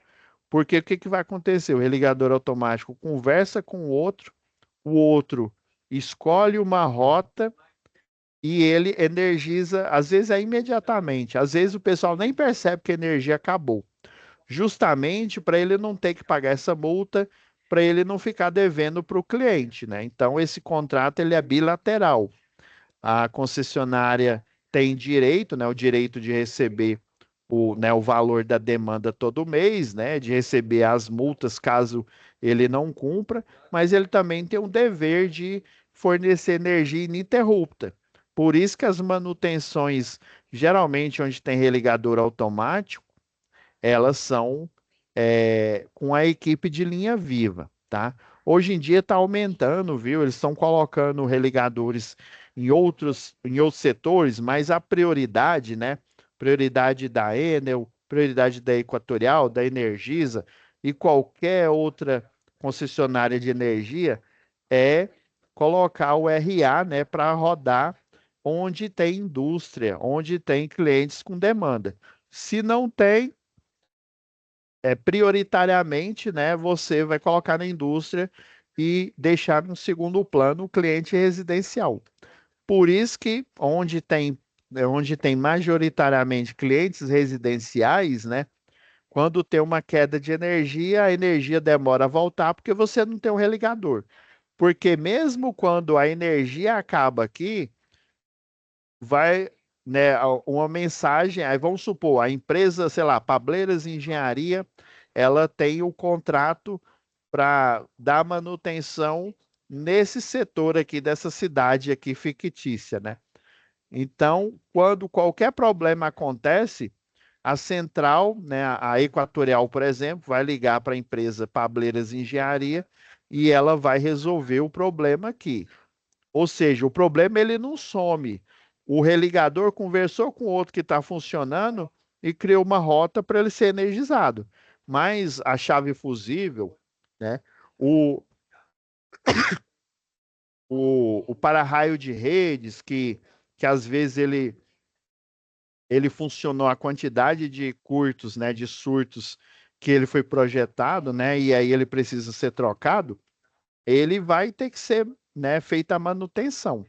Porque o que que vai acontecer? O religador automático conversa com o outro escolhe uma rota e ele energiza, às vezes é imediatamente, às vezes o pessoal nem percebe que a energia acabou justamente para ele não ter que pagar essa multa, para ele não ficar devendo para o cliente, né? Então esse contrato ele é bilateral. A concessionária tem direito, né, o direito de receber o valor da demanda todo mês, né, de receber as multas caso ele não cumpra, mas ele também tem o dever de fornecer energia ininterrupta. Por isso que as manutenções, geralmente onde tem religador automático, elas são com a equipe de linha viva, tá? Hoje em dia está aumentando, viu? Eles estão colocando religadores em outros setores, mas a prioridade, né? Prioridade da Enel, prioridade da Equatorial, da Energisa e qualquer outra concessionária de energia é colocar o RA, né, para rodar onde tem indústria, onde tem clientes com demanda. Se não tem, prioritariamente, né, você vai colocar na indústria e deixar no segundo plano o cliente residencial. Por isso que onde tem majoritariamente clientes residenciais, né, quando tem uma queda de energia, a energia demora a voltar porque você não tem um religador. Porque mesmo quando a energia acaba aqui, vai, né, uma mensagem, aí vamos supor, a empresa, sei lá, Pableiras Engenharia, ela tem o contrato para dar manutenção nesse setor aqui dessa cidade aqui fictícia, né? Então, quando qualquer problema acontece, a central, né, a Equatorial, por exemplo, vai ligar para a empresa Pableiras Engenharia e ela vai resolver o problema aqui. Ou seja, o problema ele não some. O religador conversou com o outro que está funcionando e criou uma rota para ele ser energizado. Mas a chave fusível, né? O, o para-raio de redes, que às vezes ele funcionou a quantidade de curtos, né, de surtos que ele foi projetado, né, e aí ele precisa ser trocado, ele vai ter que ser, né, feita a manutenção.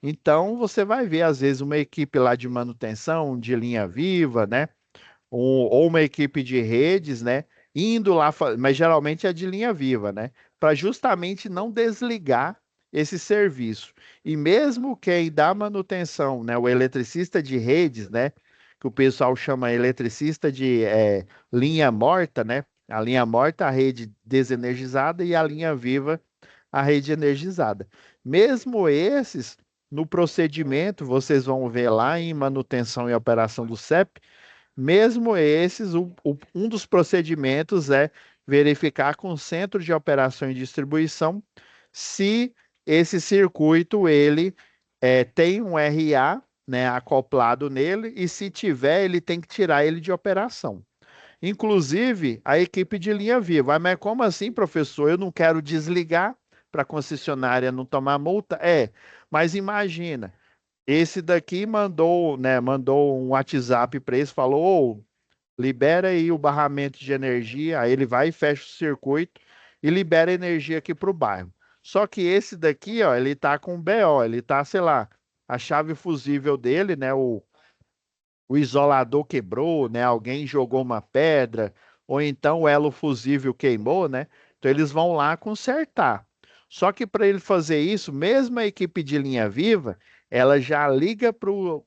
Então, você vai ver, às vezes, uma equipe lá de manutenção, de linha viva, né? Ou uma equipe de redes, né? Indo lá, mas geralmente é de linha viva, né? Para justamente não desligar esse serviço. E mesmo quem dá manutenção, né? O eletricista de redes, né? Que o pessoal chama eletricista de linha morta, né? A linha morta, a rede desenergizada, e a linha viva, a rede energizada. Mesmo esses, no procedimento, vocês vão ver lá em manutenção e operação do CEP, mesmo esses, um dos procedimentos é verificar com o centro de operação e distribuição se esse circuito ele tem um RA, né, acoplado nele, e se tiver, ele tem que tirar ele de operação. Inclusive, a equipe de linha viva. Mas como assim, professor? Eu não quero desligar para a concessionária não tomar multa? Mas imagina, esse daqui mandou, né, mandou um WhatsApp para esse, falou: "Ô, libera aí o barramento de energia, aí ele vai e fecha o circuito e libera energia aqui para o bairro. Só que esse daqui, ó, ele tá com BO, ele tá, sei lá, a chave fusível dele, né, o isolador quebrou, né, alguém jogou uma pedra, ou então o elo fusível queimou, né? Então eles vão lá consertar. Só que para ele fazer isso, mesmo a equipe de linha viva, ela já liga para o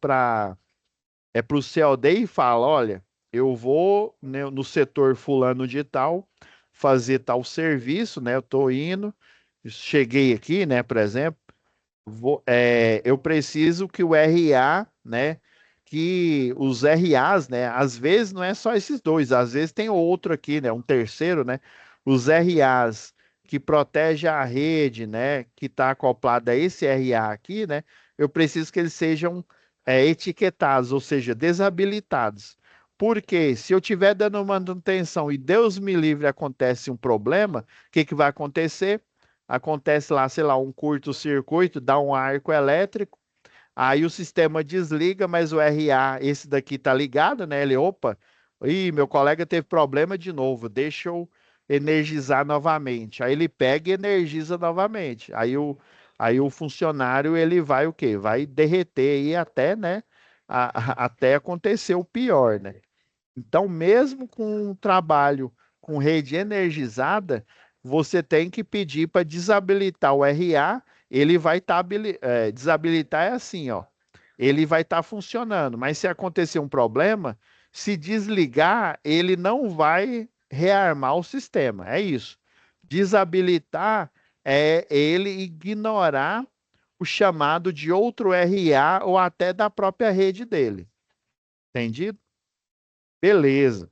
COD e fala: olha, eu vou, né, no setor fulano de tal fazer tal serviço, né? Eu estou indo, cheguei aqui, né? Por exemplo, eu preciso que o RA, né? Que os RAs, né? Às vezes não é só esses dois, às vezes tem outro aqui, né? Um terceiro, né? Os RAs que protege a rede, né? Que está acoplado a esse RA aqui, né? Eu preciso que eles sejam etiquetados, ou seja, desabilitados. Porque se eu estiver dando manutenção e Deus me livre acontece um problema, o que que vai acontecer? Acontece lá, sei lá, um curto-circuito, dá um arco elétrico, aí o sistema desliga, mas o RA, esse daqui tá ligado, né? Ele, opa, ih, meu colega teve problema de novo, deixa eu energizar novamente. Aí ele pega e energiza novamente. Aí o funcionário, ele vai o quê? Vai derreter aí até, né? Até acontecer o pior, né? Então, mesmo com um trabalho com rede energizada, você tem que pedir para desabilitar o RA, ele vai estar desabilitar é assim, ó. Ele vai estar funcionando, mas se acontecer um problema, se desligar, ele não vai rearmar o sistema. É isso. Desabilitar é ele ignorar o chamado de outro RA ou até da própria rede dele. Entendido? Beleza.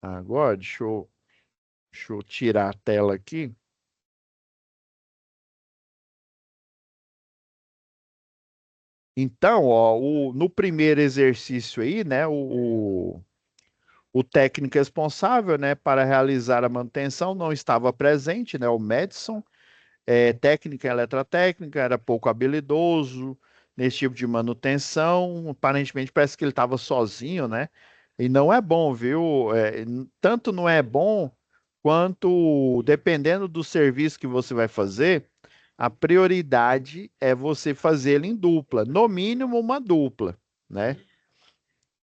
Agora, deixa eu tirar a tela aqui. Então, ó, no primeiro exercício aí, né, o técnico responsável, né, para realizar a manutenção não estava presente, né, o Madison, técnica eletrotécnica, era pouco habilidoso nesse tipo de manutenção. Aparentemente, parece que ele estava sozinho, né? E não é bom, viu? Tanto não é bom, quanto dependendo do serviço que você vai fazer, a prioridade é você fazer ele em dupla, no mínimo uma dupla, né?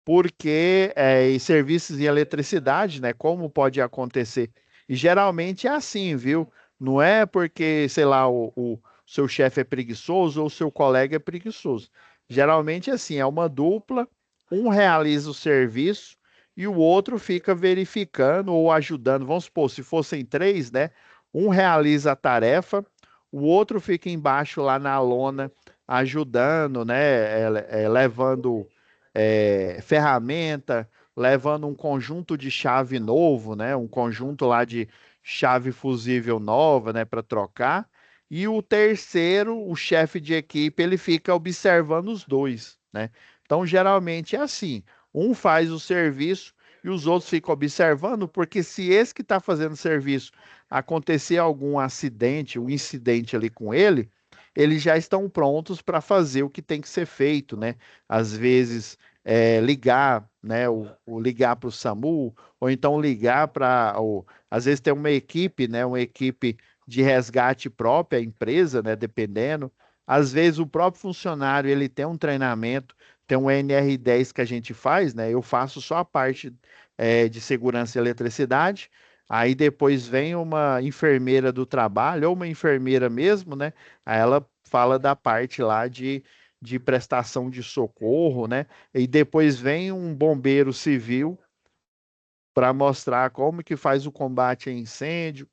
Porque em serviços de eletricidade, né, como pode acontecer? E geralmente é assim, viu? Não é porque, sei lá, o seu chefe é preguiçoso ou o seu colega é preguiçoso. Geralmente é assim, é uma dupla, um realiza o serviço e o outro fica verificando ou ajudando. Vamos supor, se fossem três, né? Um realiza a tarefa, o outro fica embaixo lá na lona ajudando, né? Levando ferramenta, levando um conjunto de chave novo, né? Um conjunto lá de chave fusível nova, né? Para trocar. E o terceiro, o chefe de equipe, ele fica observando os dois, né? Então, geralmente é assim: um faz o serviço e os outros ficam observando, porque se esse que está fazendo o serviço acontecer algum acidente, um incidente ali com ele, eles já estão prontos para fazer o que tem que ser feito, né? Às vezes ligar, né? O ligar para o SAMU, ou então ligar para. Às vezes tem uma equipe, né? Uma equipe de resgate própria, a empresa, né? Dependendo. Às vezes o próprio funcionário ele tem um treinamento, tem um NR10 que a gente faz, né? Eu faço só a parte de segurança e eletricidade. Aí depois vem uma enfermeira do trabalho, ou uma enfermeira mesmo, né? Aí ela fala da parte lá de prestação de socorro, né? E depois vem um bombeiro civil para mostrar como que faz o combate a incêndio,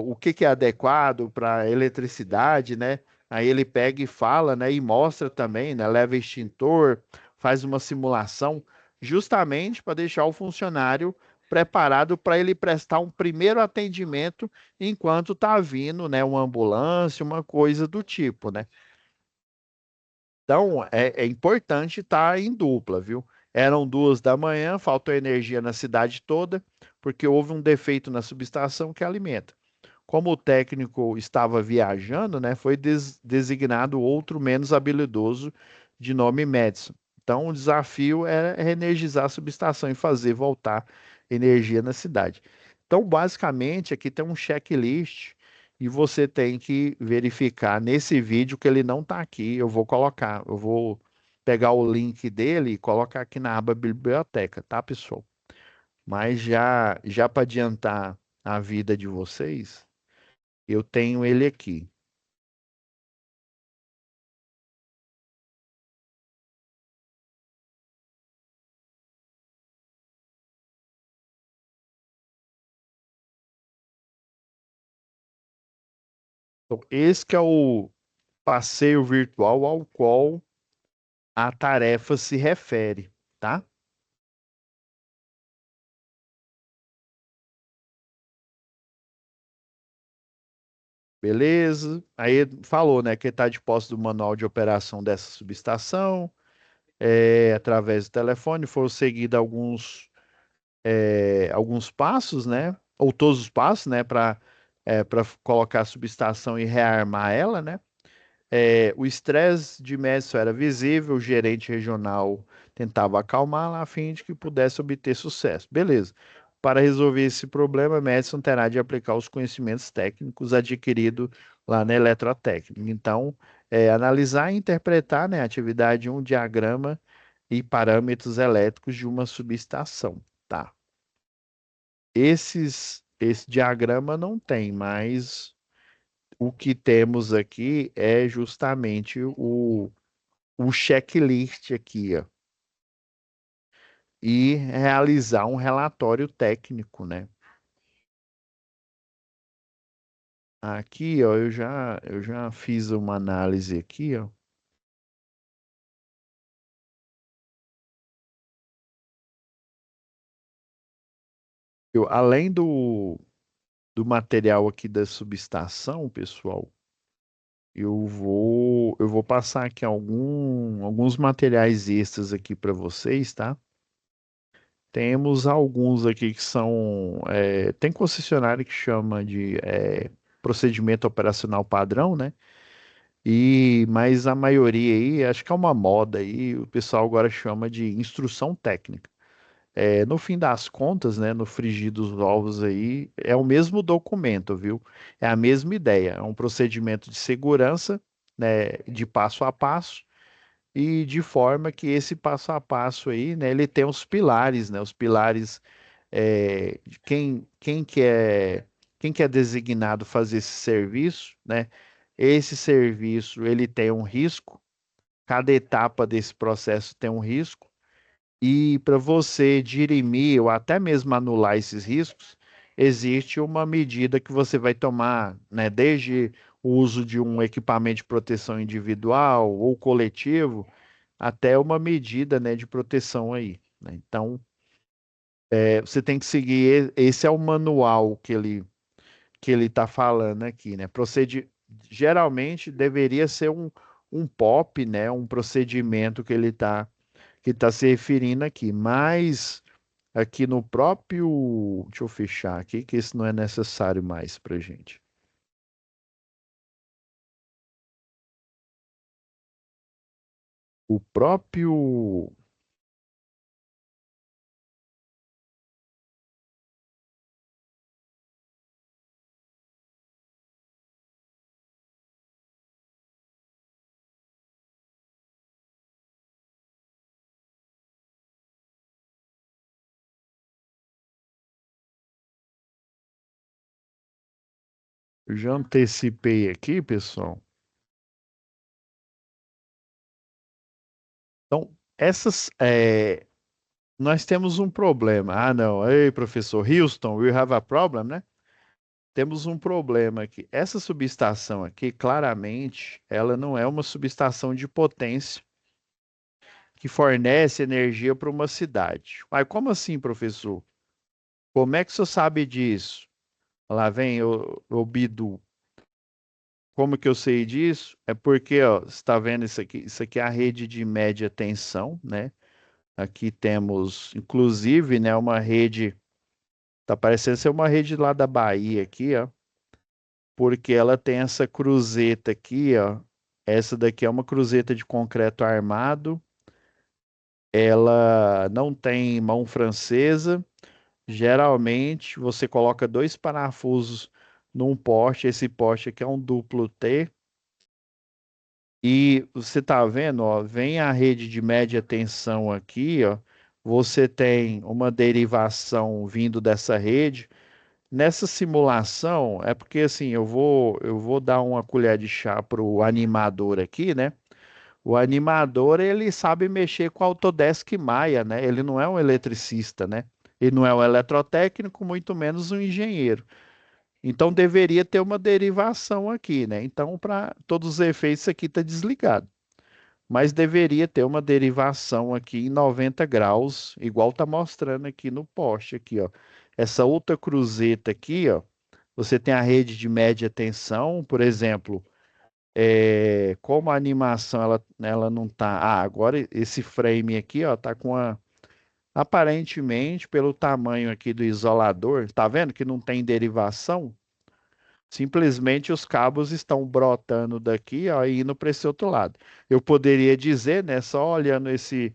o que que é adequado para eletricidade, né? Aí ele pega e fala, né? E mostra também, né? Leva extintor, faz uma simulação, justamente para deixar o funcionário preparado para ele prestar um primeiro atendimento enquanto está vindo, né? Uma ambulância, uma coisa do tipo, né? Então, é importante estar em dupla, viu? Eram 2 da manhã, faltou energia na cidade toda, porque houve um defeito na subestação que alimenta. Como o técnico estava viajando, né, foi designado outro menos habilidoso de nome Madison. Então, o desafio é reenergizar a subestação e fazer voltar energia na cidade. Então, basicamente, aqui tem um checklist e você tem que verificar nesse vídeo que ele não está aqui. Eu vou pegar o link dele e colocar aqui na aba biblioteca, tá, pessoal? Mas já para adiantar a vida de vocês, eu tenho ele aqui. Então, esse que é o passeio virtual ao qual a tarefa se refere, tá? Beleza? Aí falou, né, que está de posse do manual de operação dessa subestação, através do telefone, foram seguidos alguns passos, né? Ou todos os passos, né, para colocar a subestação e rearmar ela, né? O estresse de Madison era visível, o gerente regional tentava acalmá-la a fim de que pudesse obter sucesso. Beleza. Para resolver esse problema, Madison terá de aplicar os conhecimentos técnicos adquiridos lá na eletrotécnica. Então, analisar e interpretar, né, a atividade de um diagrama e parâmetros elétricos de uma subestação. Tá. Esse diagrama não tem, mas o que temos aqui é justamente o checklist aqui, ó, e realizar um relatório técnico, né? Aqui, ó, eu já fiz uma análise aqui, ó. Além do material aqui da subestação, pessoal, eu vou passar aqui alguns materiais extras aqui para vocês, tá? Temos alguns aqui que são. Tem concessionária que chama de procedimento operacional padrão, né? Mas a maioria aí, acho que é uma moda aí, o pessoal agora chama de instrução técnica. No fim das contas, né, no frigir dos ovos aí, é o mesmo documento, viu? É a mesma ideia, é um procedimento de segurança, né, de passo a passo, e de forma que esse passo a passo aí, né, ele tem os pilares, né, os pilares de quem que é designado fazer esse serviço, né? Esse serviço ele tem um risco, cada etapa desse processo tem um risco, e para você dirimir ou até mesmo anular esses riscos, existe uma medida que você vai tomar, né? Desde o uso de um equipamento de proteção individual ou coletivo, até uma medida, né, de proteção aí, né? Então, você tem que seguir, esse é o manual que ele está falando aqui, né? Geralmente deveria ser um POP, né? Um procedimento que tá se referindo aqui, mas aqui no próprio, deixa eu fechar aqui, que isso não é necessário mais para gente. O próprio, eu já antecipei aqui, pessoal. Então, nós temos um problema. Ah, não, ei, professor Houston, we have a problem, né? Temos um problema aqui. Essa subestação aqui, claramente, ela não é uma subestação de potência que fornece energia para uma cidade. Mas como assim, professor? Como é que o senhor sabe disso? Lá vem o Bidu. Como que eu sei disso? É porque, ó, você está vendo isso aqui? Isso aqui é a rede de média tensão, né? Aqui temos, inclusive, né, uma rede, tá parecendo ser uma rede lá da Bahia aqui, ó, porque ela tem essa cruzeta aqui, ó. Essa daqui é uma cruzeta de concreto armado ela não tem mão francesa. Geralmente você coloca dois parafusos num poste, esse poste aqui é um duplo T, e você tá vendo, ó, vem a rede de média tensão aqui, ó, você tem uma derivação vindo dessa rede. Nessa simulação, é porque assim, eu vou dar uma colher de chá pro animador aqui, né? O animador, ele sabe mexer com a Autodesk Maia, né? Ele não é um eletricista, né? Ele não é um eletrotécnico, muito menos um engenheiro. Então deveria ter uma derivação aqui, né? Então, para todos os efeitos, isso aqui está desligado. Mas deveria ter uma derivação aqui em 90 graus, igual está mostrando aqui no poste aqui, ó. Essa outra cruzeta aqui, ó, você tem a rede de média tensão, por exemplo, como a animação ela não tá. Ah, agora esse frame aqui, ó, tá com a. Aparentemente, pelo tamanho aqui do isolador, tá vendo que não tem derivação? Simplesmente os cabos estão brotando daqui, ó, e indo para esse outro lado. Eu poderia dizer, né, só olhando esse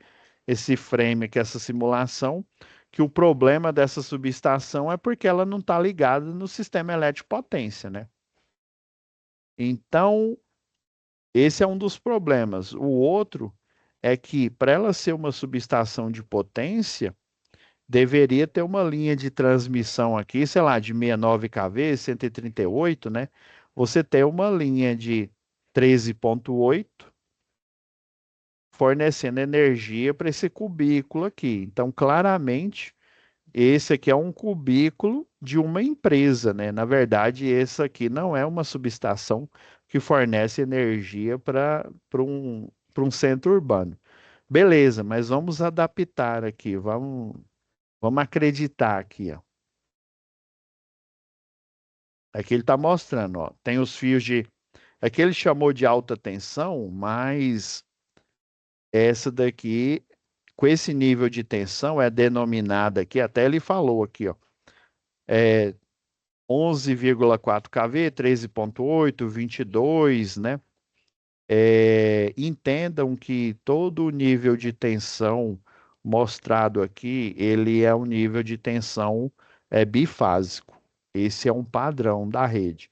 frame aqui, essa simulação, que o problema dessa subestação é porque ela não está ligada no sistema elétrico potência, né? Então, esse é um dos problemas. O outro é que, para ela ser uma subestação de potência, deveria ter uma linha de transmissão aqui, sei lá, de 69 kV, 138, né? Você tem uma linha de 13,8 fornecendo energia para esse cubículo aqui. Então, claramente, esse aqui é um cubículo de uma empresa, né? Na verdade, esse aqui não é uma subestação que fornece energia para um centro urbano. Beleza, mas vamos adaptar aqui, vamos acreditar aqui, ó. Aqui ele está mostrando, ó, tem os fios de. Aqui ele chamou de alta tensão, mas essa daqui, com esse nível de tensão, é denominada aqui, até ele falou aqui, ó, é 11,4 kV, 13,8, 22, né? Entendam que todo o nível de tensão mostrado aqui, ele é um nível de tensão bifásico. Esse é um padrão da rede.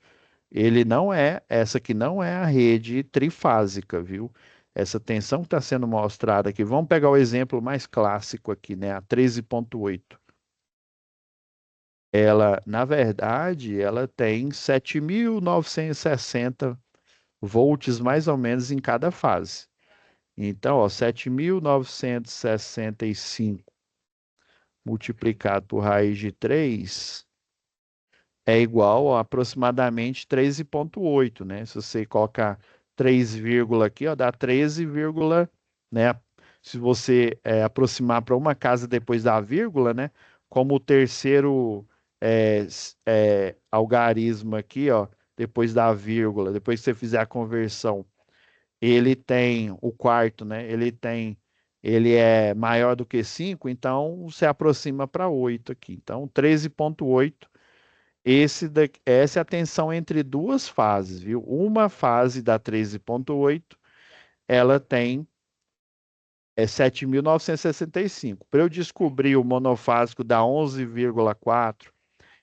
Essa aqui não é a rede trifásica, viu? Essa tensão que está sendo mostrada aqui, vamos pegar o exemplo mais clássico aqui, né? A 13,8. Ela, na verdade, ela tem 7.960 volts mais ou menos em cada fase. Então, ó, 7.965 multiplicado por raiz de 3 é igual a aproximadamente 13,8, né? Se você colocar 3, aqui, ó, dá 13, né? Se você aproximar para uma casa depois da vírgula, né? Como o terceiro algarismo aqui, ó, depois da vírgula, depois que você fizer a conversão, ele tem o quarto, né? Ele é maior do que 5, então você aproxima para 8 aqui. Então, 13,8. Essa é a tensão entre duas fases, viu? Uma fase da 13,8, ela tem 7.965. Para eu descobrir o monofásico da 11,4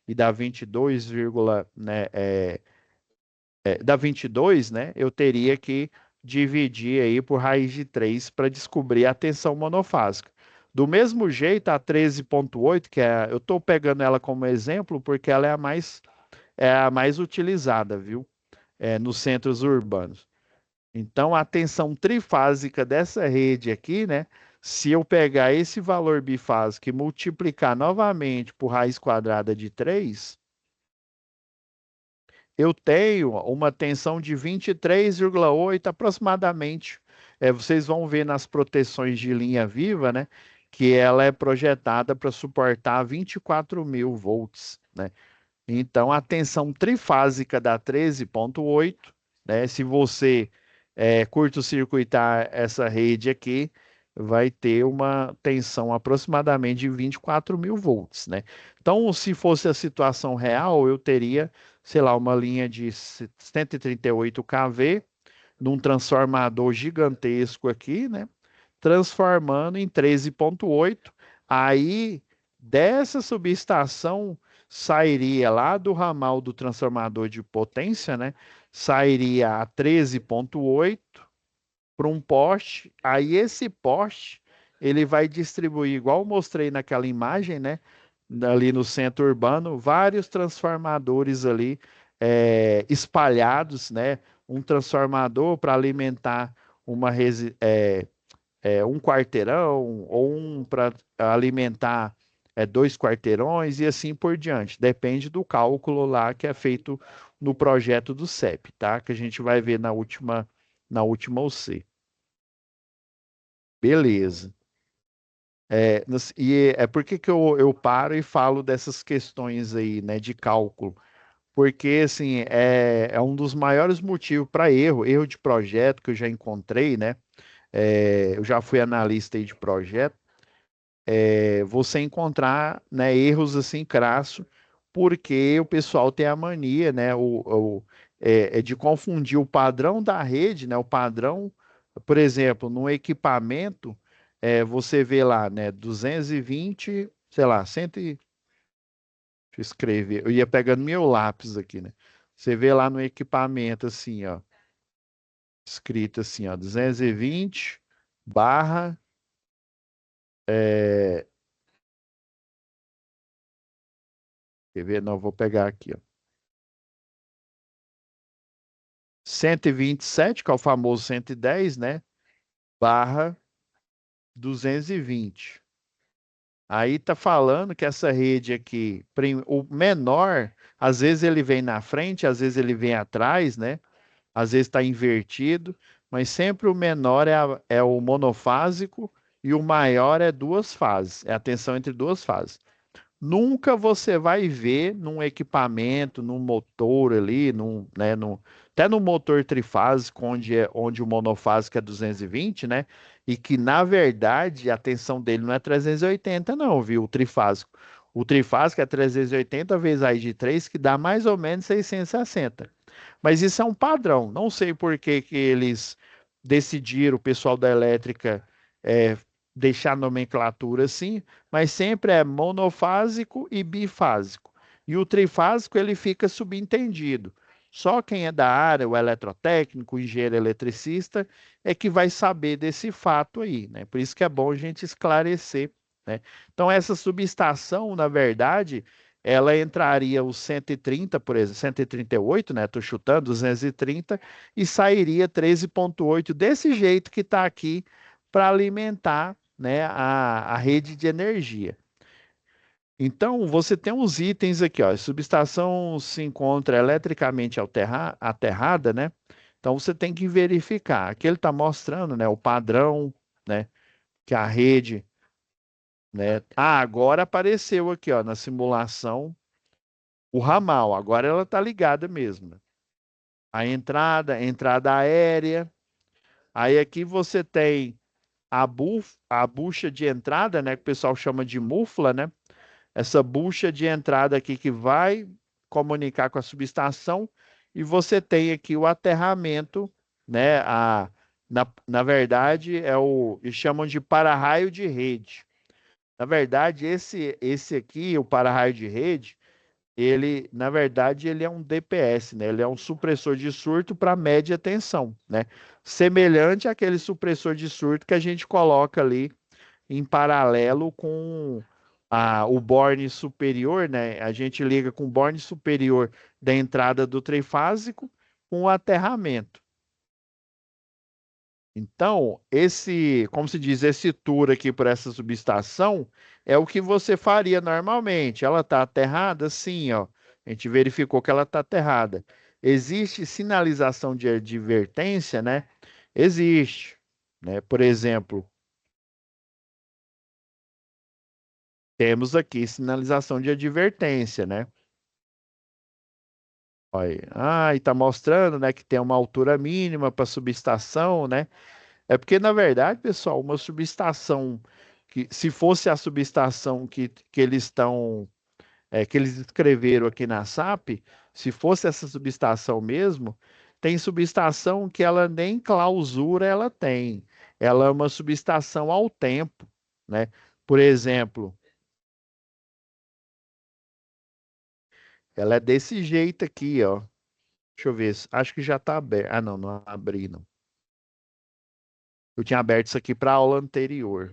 e da 22, né, da 22, né, eu teria que dividir aí por raiz de 3 para descobrir a tensão monofásica. Do mesmo jeito, a 13,8, eu estou pegando ela como exemplo porque ela é a mais utilizada, viu? Nos centros urbanos. Então, a tensão trifásica dessa rede aqui, né? Se eu pegar esse valor bifásico e multiplicar novamente por raiz quadrada de 3, eu tenho uma tensão de 23,8 aproximadamente. Vocês vão ver nas proteções de linha viva, né? Que ela é projetada para suportar 24.000 volts, né? Então, a tensão trifásica da 13,8, né? Se você curto-circuitar essa rede aqui, vai ter uma tensão aproximadamente de 24.000 volts, né? Então, se fosse a situação real, eu teria, sei lá, uma linha de 138 kV num transformador gigantesco aqui, né? transformando em 13,8. Aí, dessa subestação, sairia lá do ramal do transformador de potência, né? Sairia a 13,8 para um poste. Aí, esse poste, ele vai distribuir, igual eu mostrei naquela imagem, né? Ali no centro urbano, vários transformadores ali espalhados, né? Um transformador para alimentar um quarteirão, ou um para alimentar dois quarteirões e assim por diante. Depende do cálculo lá que é feito no projeto do CEP, tá? Que a gente vai ver na última OC. Beleza. E é por que que eu paro e falo dessas questões aí, né, de cálculo? Porque, assim, é um dos maiores motivos para erro de projeto que eu já encontrei, né? Eu já fui analista aí de projeto. Você encontrar, né, erros assim crasso, porque o pessoal tem a mania, né, de confundir o padrão da rede, né, o padrão, por exemplo, no equipamento, você vê lá, né, 220, sei lá, 100, deixa eu escrever, eu ia pegando meu lápis aqui, né, você vê lá no equipamento, assim, ó, escrito assim, ó, 220 barra, é, quer ver? Não, vou pegar aqui, ó. 127, que é o famoso 110, né? Barra 220. Aí tá falando que essa rede aqui, o menor, às vezes ele vem na frente, às vezes ele vem atrás, né? Às vezes está invertido, mas sempre o menor é o monofásico e o maior é duas fases, é a tensão entre duas fases. Nunca você vai ver num equipamento, num motor ali, até no motor trifásico, onde o monofásico é 220, né? E que, na verdade, a tensão dele não é 380, não, viu? O trifásico. O trifásico é 380 vezes aí de 3, que dá mais ou menos 660. Mas isso é um padrão. Não sei por que que eles decidiram, o pessoal da elétrica, é, deixar a nomenclatura assim, mas sempre é monofásico e bifásico. E o trifásico ele fica subentendido. Só quem é da área, o eletrotécnico, o engenheiro eletricista, é que vai saber desse fato aí, né? Por isso que é bom a gente esclarecer, né? Então, essa subestação, na verdade, ela entraria os 130, por exemplo, 138, né? Estou chutando, 230, e sairia 13,8 desse jeito que está aqui para alimentar, né, a rede de energia. Então, você tem uns itens aqui, ó. A subestação se encontra eletricamente aterrada, né? Então, você tem que verificar. Aqui ele está mostrando, né, o padrão, né, que a rede, né? Ah, agora apareceu aqui, ó, na simulação o ramal. Agora ela está ligada mesmo, né? A entrada aérea. Aí aqui você tem a bucha de entrada, né, que o pessoal chama de mufla, né? Essa bucha de entrada aqui que vai comunicar com a subestação, e você tem aqui o aterramento, né? Na verdade, eles chamam de para-raio de rede. Na verdade, esse aqui, o para-raio de rede, na verdade, ele é um DPS, né? Ele é um supressor de surto para média tensão, né? Semelhante àquele supressor de surto que a gente coloca ali em paralelo com o borne superior, né? A gente liga com o borne superior da entrada do trifásico com o aterramento. Então, como se diz, esse tour aqui por essa subestação é o que você faria normalmente. Ela está aterrada? Sim, ó. A gente verificou que ela está aterrada. Existe sinalização de advertência, né? Existe, né? Por exemplo, temos aqui sinalização de advertência, né? Olha, e está mostrando, né, que tem uma altura mínima para subestação, né? É porque, na verdade, pessoal, uma subestação que, se fosse a subestação que eles escreveram aqui na SAP, se fosse essa subestação mesmo, tem subestação que ela nem clausura ela tem. ela é uma subestação ao tempo, né? Por exemplo, ela é desse jeito aqui, ó. Deixa eu ver, acho que já está aberto. Ah, não, não abri, não. Eu tinha aberto isso aqui para a aula anterior.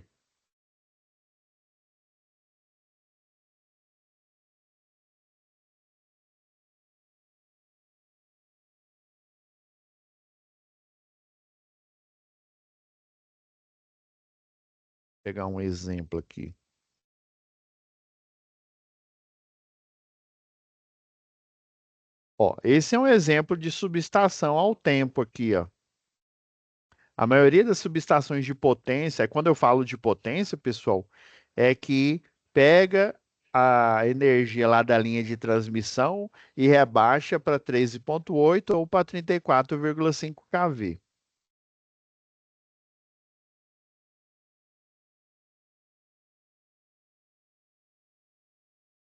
Vou pegar um exemplo aqui. Ó, esse é um exemplo de subestação ao tempo aqui, ó. A maioria das subestações de potência, quando eu falo de potência, pessoal, é que pega a energia lá da linha de transmissão e rebaixa para 13,8 ou para 34,5 kV.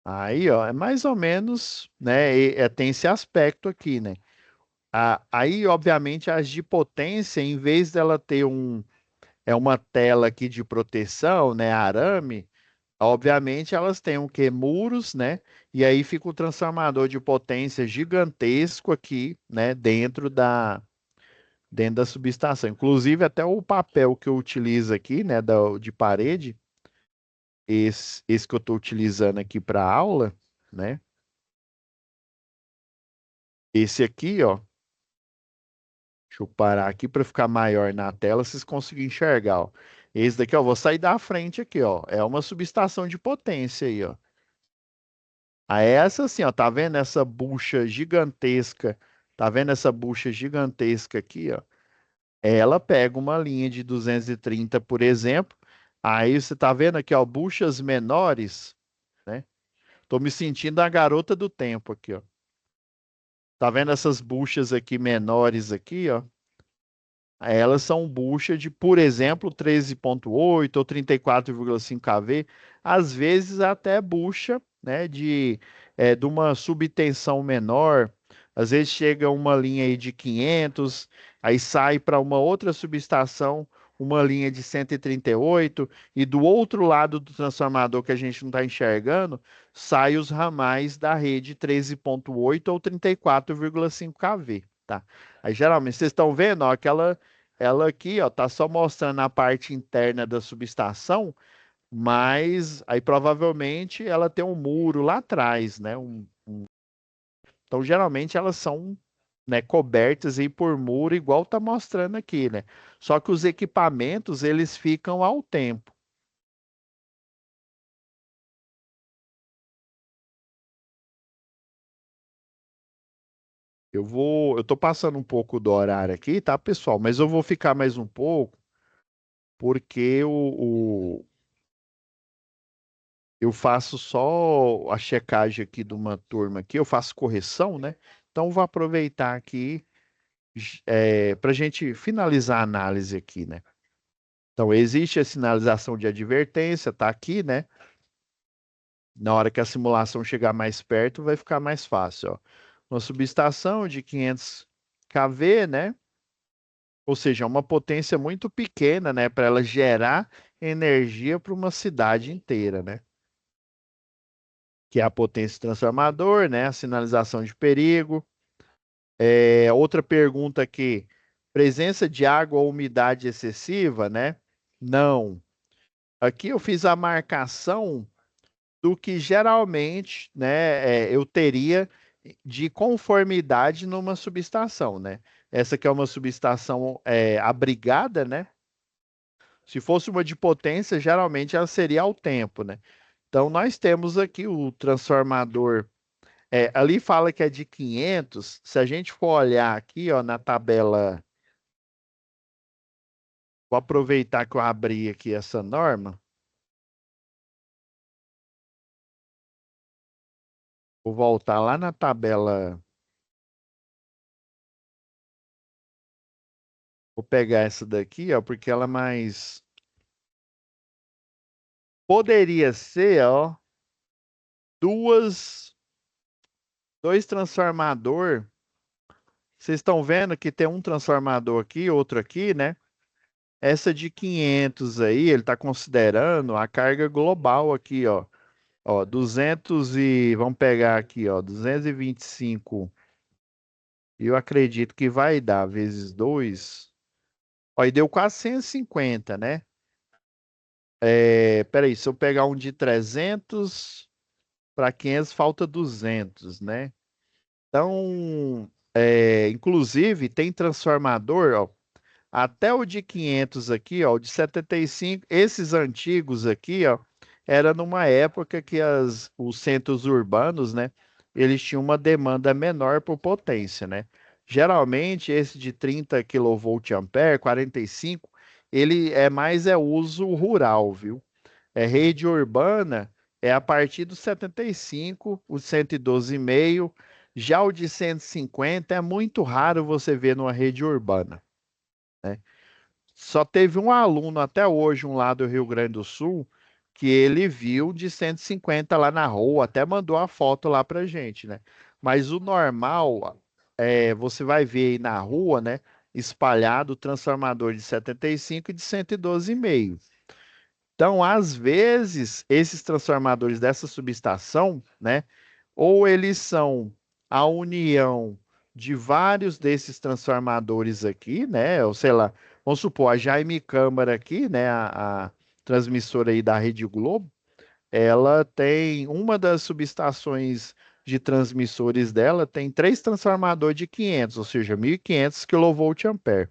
Aí, ó, é mais ou menos, né? Tem esse aspecto aqui, né? Aí, obviamente, as de potência, em vez dela ter uma tela aqui de proteção, né? Arame. Obviamente, elas têm o quê? Muros, né? E aí fica o transformador de potência gigantesco aqui, né? Dentro da subestação. Inclusive, até o papel que eu utilizo aqui, né? De parede, esse que eu estou utilizando aqui para aula, né? Esse aqui, ó. Deixa eu parar aqui para ficar maior na tela, vocês conseguirem enxergar, ó. Esse daqui, ó, vou sair da frente aqui, ó. É uma subestação de potência aí, ó. Aí essa assim, ó, tá vendo essa bucha gigantesca? Tá vendo essa bucha gigantesca aqui, ó? Ela pega uma linha de 230, por exemplo. Aí você tá vendo aqui, ó, buchas menores, né? Tô me sentindo a garota do tempo aqui, ó. Tá vendo essas buchas aqui menores aqui, ó? Elas são bucha de, por exemplo, 13,8 ou 34,5 kV, às vezes até bucha, né, de uma subtensão menor, às vezes chega uma linha aí de 500, aí sai para uma outra subestação, uma linha de 138, e do outro lado do transformador que a gente não está enxergando, sai os ramais da rede 13,8 ou 34,5 kV, tá? Aí geralmente vocês estão vendo, ó, ela aqui, ó, tá só mostrando a parte interna da subestação, mas aí provavelmente ela tem um muro lá atrás, né? Então geralmente elas são, né, cobertas aí por muro, igual tá mostrando aqui, né? Só que os equipamentos eles ficam ao tempo. Eu tô passando um pouco do horário aqui, tá, pessoal? Mas eu vou ficar mais um pouco porque eu faço só a checagem aqui de uma turma aqui, eu faço correção, né? Então vou aproveitar aqui para a gente finalizar a análise aqui, né? Então existe a sinalização de advertência, tá aqui, né? Na hora que a simulação chegar mais perto, vai ficar mais fácil, ó. Uma subestação de 500 kV, né? Ou seja, é uma potência muito pequena, né? Para ela gerar energia para uma cidade inteira, né? Que é a potência transformador, né? A sinalização de perigo. Outra pergunta aqui: presença de água ou umidade excessiva, né? Não. Aqui eu fiz a marcação do que geralmente, né, eu teria de conformidade numa subestação, né? Essa aqui é uma subestação abrigada, né? Se fosse uma de potência, geralmente ela seria ao tempo, né? Então nós temos aqui o transformador. Ali fala que é de 500. Se a gente for olhar aqui, ó, na tabela, vou aproveitar que eu abri aqui essa norma, vou voltar lá na tabela, vou pegar essa daqui, ó, porque ela é mais poderia ser, ó, duas, dois transformador. Vocês estão vendo que tem um transformador aqui, outro aqui, né? Essa de 500 aí, ele está considerando a carga global aqui, ó. Ó, 200 e vamos pegar aqui, ó, 225. Eu acredito que vai dar vezes 2. Ó, e deu quase 150, né? Peraí, se eu pegar um de 300 para 500, falta 200, né? Então, inclusive, tem transformador, ó, até o de 500 aqui, ó, o de 75, esses antigos aqui, ó, era numa época que os centros urbanos, né, eles tinham uma demanda menor por potência, né? Geralmente, esse de 30 kVA, 45, ele é uso rural, viu? Rede urbana é a partir do 75, o 112,5. Já o de 150 é muito raro você ver numa rede urbana, né? Só teve um aluno até hoje, um lá do Rio Grande do Sul, que ele viu de 150 lá na rua, até mandou a foto lá pra gente, né? Mas o normal, você vai ver aí na rua, né? Espalhado o transformador de 75 e de 112,5. Então, às vezes, esses transformadores dessa subestação, né, ou eles são a união de vários desses transformadores aqui, né, ou sei lá, vamos supor, a Jaime Câmara aqui, né, a transmissora aí da Rede Globo, ela tem uma das subestações de transmissores dela tem três transformadores de 500, ou seja, 1.500 kVA.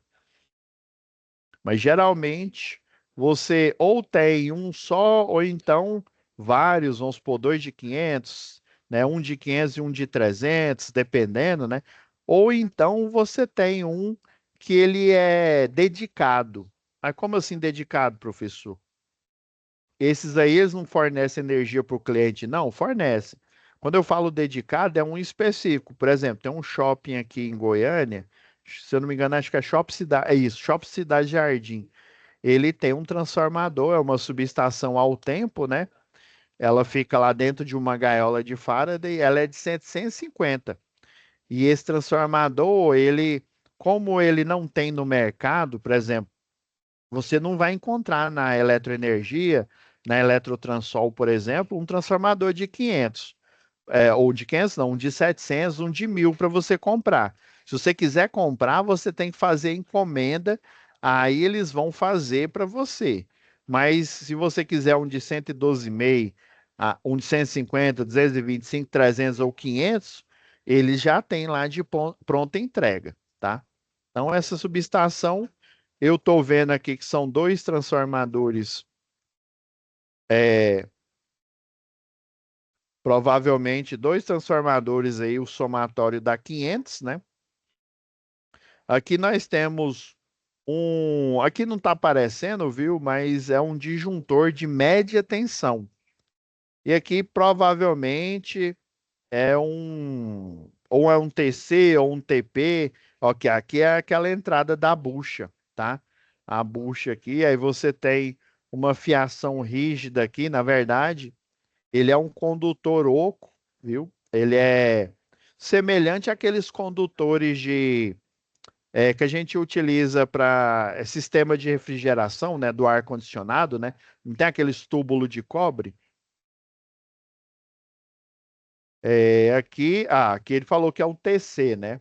Mas geralmente você ou tem um só, ou então vários, vamos supor, dois de 500, né? Um de 500 e um de 300, dependendo, né? Ou então você tem um que ele é dedicado. Mas como assim dedicado, professor? Esses aí eles não fornecem energia para o cliente, não? Fornecem. Quando eu falo dedicado, é um específico. Por exemplo, tem um shopping aqui em Goiânia, se eu não me engano, acho que é Shop Cidade, é isso, Shop Cidade Jardim. Ele tem um transformador, é uma subestação ao tempo, né? Ela fica lá dentro de uma gaiola de Faraday, ela é de 750. E esse transformador, como ele não tem no mercado, por exemplo, você não vai encontrar na eletroenergia, na Eletrotransol, por exemplo, um transformador de 500, ou de 500 não, um de 700, um de 1.000 para você comprar. Se você quiser comprar, você tem que fazer encomenda, aí eles vão fazer para você. Mas se você quiser um de 112,5, um de 150, 225, 300 ou 500, eles já têm lá de pronta entrega, tá? Então, essa subestação, eu estou vendo aqui que são dois transformadores, é, provavelmente dois transformadores aí, o somatório dá 500, né? Aqui nós temos aqui não está aparecendo, viu? Mas é um disjuntor de média tensão. E aqui provavelmente ou é um TC ou um TP. Ok, aqui é aquela entrada da bucha, tá? A bucha aqui, aí você tem uma fiação rígida aqui, na verdade, ele é um condutor oco, viu? Ele é semelhante àqueles condutores que a gente utiliza para sistema de refrigeração, né, do ar-condicionado, né? Não tem aqueles túbulos de cobre? Aqui ele falou que é um TC, né?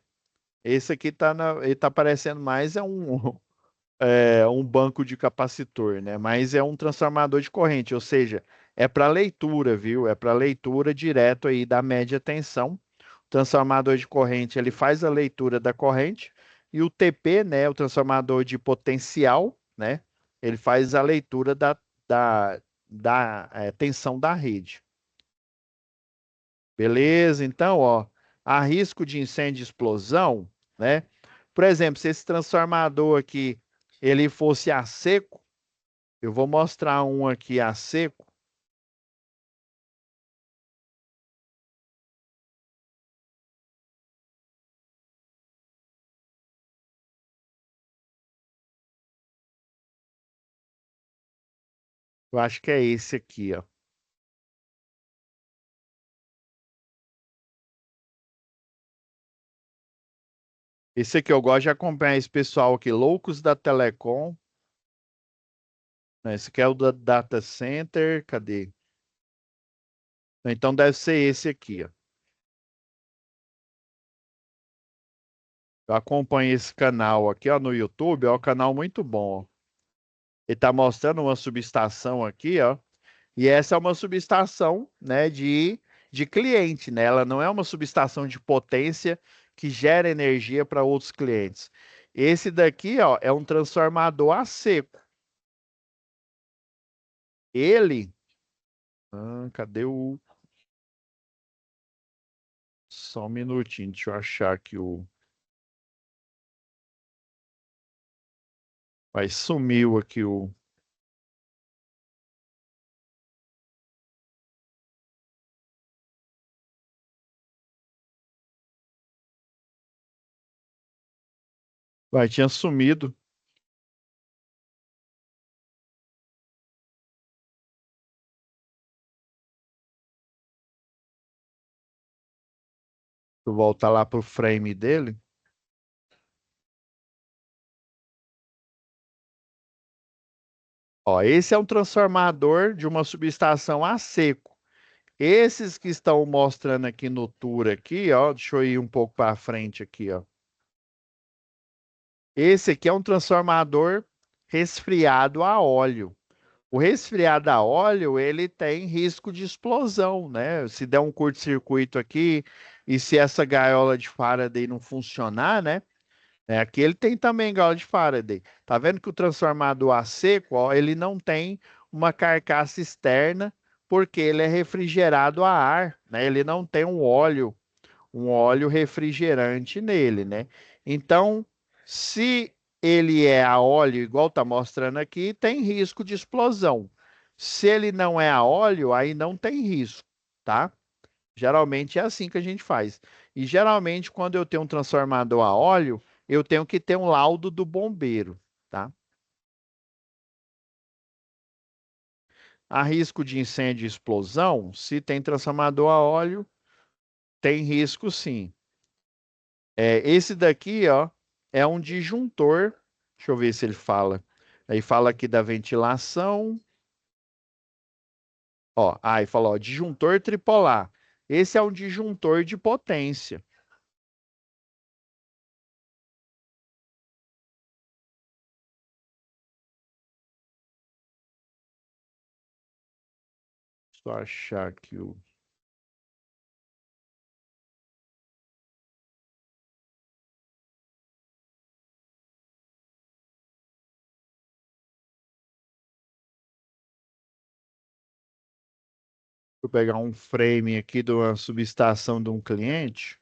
Esse aqui ele tá parecendo mais um banco de capacitor, né? Mas é um transformador de corrente, ou seja, é para leitura, viu? É para leitura direto aí da média tensão. O transformador de corrente, ele faz a leitura da corrente e o TP, né, o transformador de potencial, né? Ele faz a leitura da tensão da rede. Beleza? Então, ó, há risco de incêndio e explosão, né? Por exemplo, se esse transformador aqui ele fosse a seco, eu vou mostrar um aqui a seco. Eu acho que é esse aqui, ó. Esse aqui eu gosto de acompanhar esse pessoal aqui, loucos da Telecom. Esse aqui é o da data center, cadê? Então deve ser esse aqui, ó. Eu acompanho esse canal aqui, ó, no YouTube, é um canal muito bom, ó. Ele tá mostrando uma subestação aqui, ó. E essa é uma subestação, né, de cliente, né? Ela não é uma subestação de potência que gera energia para outros clientes. Esse daqui, ó, é um transformador a seco. Ele, cadê o... Só um minutinho, deixa eu achar aqui o... Vai, sumiu aqui o... Vai, tinha sumido. Vou voltar lá pro frame dele. Ó, esse é um transformador de uma subestação a seco. Esses que estão mostrando aqui no tour aqui, ó, deixa eu ir um pouco para frente aqui, ó. Esse aqui é um transformador resfriado a óleo. O resfriado a óleo, ele tem risco de explosão, né? Se der um curto-circuito aqui e se essa gaiola de Faraday não funcionar, né? Aqui ele tem também gaiola de Faraday. Tá vendo que o transformador a seco, ó, ele não tem uma carcaça externa porque ele é refrigerado a ar, né? Ele não tem um óleo refrigerante nele, né? Então, se ele é a óleo, igual está mostrando aqui, tem risco de explosão. Se ele não é a óleo, aí não tem risco, tá? Geralmente é assim que a gente faz. E geralmente, quando eu tenho um transformador a óleo, eu tenho que ter um laudo do bombeiro, tá? Há risco de incêndio e explosão? Se tem transformador a óleo, tem risco sim. Esse daqui, ó, é um disjuntor. Deixa eu ver se ele fala. Aí fala aqui da ventilação. Ó, aí fala, ó, disjuntor tripolar. Esse é um disjuntor de potência. Deixa eu achar aqui o. Deixa eu pegar um frame aqui de uma subestação de um cliente.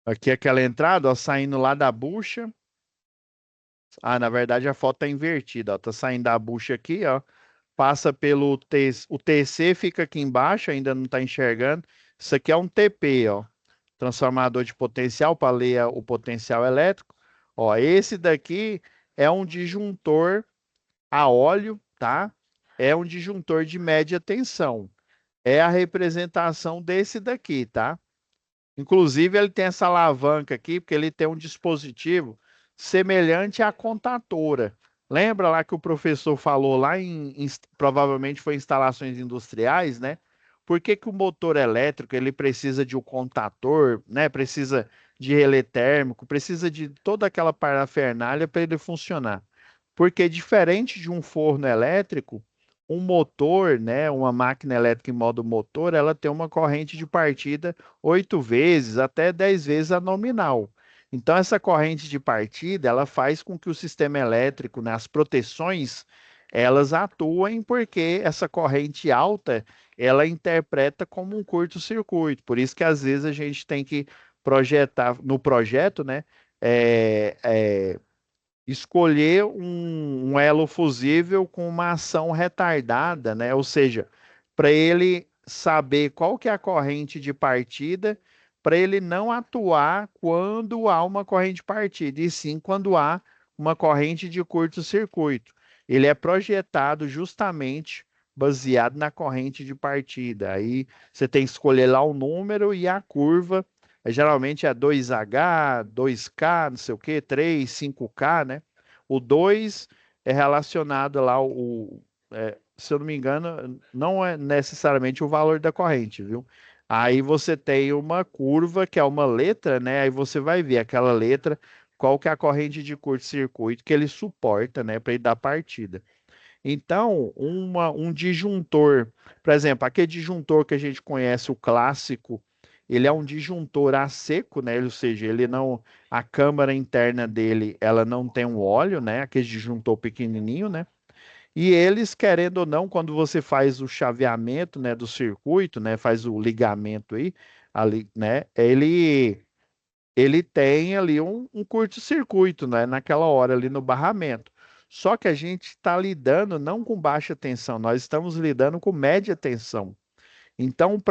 Aqui é aquela entrada, ó, saindo lá da bucha. Ah, na verdade a foto tá invertida, ó. Tá saindo da bucha aqui, ó. Passa pelo o TC, fica aqui embaixo, ainda não está enxergando. Isso aqui é um TP, ó. Transformador de potencial para ler o potencial elétrico. Ó, esse daqui é um disjuntor a óleo, tá? É um disjuntor de média tensão. É a representação desse daqui, tá? Inclusive, ele tem essa alavanca aqui, porque ele tem um dispositivo semelhante à contatora. Lembra lá que o professor falou lá provavelmente foi instalações industriais, né? Por que que o motor elétrico ele precisa de um contator, né? Precisa de relé térmico, precisa de toda aquela parafernália para ele funcionar. Porque diferente de um forno elétrico, um motor, né, uma máquina elétrica em modo motor, ela tem uma corrente de partida 8 vezes até 10 vezes a nominal. Então, essa corrente de partida, ela faz com que o sistema elétrico, né, as proteções, elas atuem porque essa corrente alta, ela interpreta como um curto-circuito. Por isso que às vezes a gente tem que projetar, no projeto, né, é, é, escolher um elo fusível com uma ação retardada, né? Ou seja, para ele saber qual que é a corrente de partida, para ele não atuar quando há uma corrente de partida, e sim quando há uma corrente de curto-circuito. Ele é projetado justamente baseado na corrente de partida. Aí você tem que escolher lá o número e a curva. Geralmente é 2H, 2K, não sei o quê, 3, 5K, né? O 2 é relacionado lá, se eu não me engano, não é necessariamente o valor da corrente, viu? Aí você tem uma curva que é uma letra, né? Aí você vai ver aquela letra, qual que é a corrente de curto-circuito que ele suporta, né? Para ele dar partida. Então, um disjuntor, por exemplo, aquele disjuntor que a gente conhece, o clássico, ele é um disjuntor a seco, né? Ou seja, ele não, a câmara interna dele, ela não tem um óleo, né? Aquele disjuntor pequenininho, né? E eles, querendo ou não, quando você faz o chaveamento, né, do circuito, né, faz o ligamento aí, ali, né, ele tem ali um curto-circuito, né, naquela hora ali no barramento. Só que a gente está lidando não com baixa tensão, nós estamos lidando com média tensão. Então,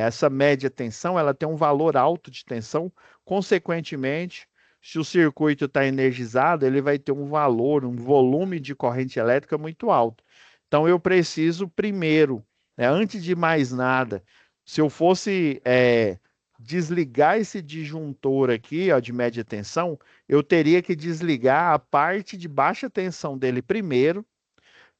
essa média tensão, ela tem um valor alto de tensão. Consequentemente, se o circuito está energizado, ele vai ter um valor, um volume de corrente elétrica muito alto. Então, eu preciso primeiro, né, antes de mais nada, se eu fosse desligar esse disjuntor aqui, ó, de média tensão, eu teria que desligar a parte de baixa tensão dele primeiro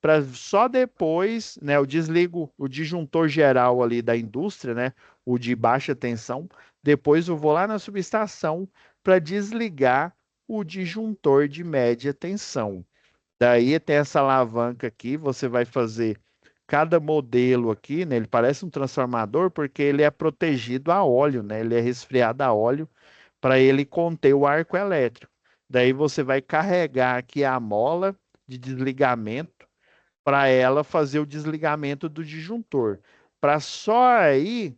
para só depois, né, eu desligo o disjuntor geral ali da indústria, né, o de baixa tensão, depois eu vou lá na subestação para desligar o disjuntor de média tensão. Daí tem essa alavanca aqui, você vai fazer cada modelo aqui, né, ele parece um transformador porque ele é protegido a óleo, né, ele é resfriado a óleo para ele conter o arco elétrico. Daí você vai carregar aqui a mola de desligamento para ela fazer o desligamento do disjuntor. Para só aí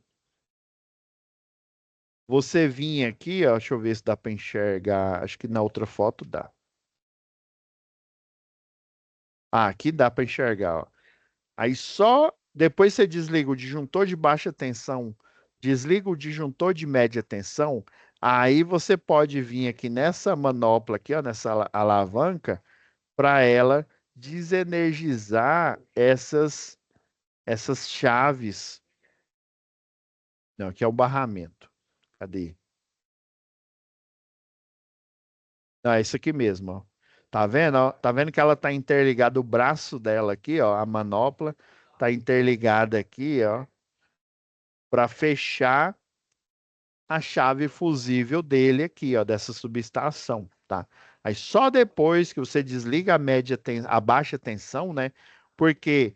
você vir aqui, ó, deixa eu ver se dá para enxergar. Acho que na outra foto dá. Ah, aqui dá para enxergar, ó. Aí só depois você desliga o disjuntor de baixa tensão, desliga o disjuntor de média tensão, aí você pode vir aqui nessa manopla aqui, ó, nessa alavanca, para ela desenergizar essas chaves. Não, aqui é o barramento. Cadê? Não, é isso aqui mesmo, ó. Tá vendo, ó? Tá vendo que ela tá interligada, o braço dela aqui, ó, a manopla tá interligada aqui, ó, para fechar a chave fusível dele aqui, ó, dessa subestação, tá? Aí só depois que você desliga a baixa tensão, né? Porque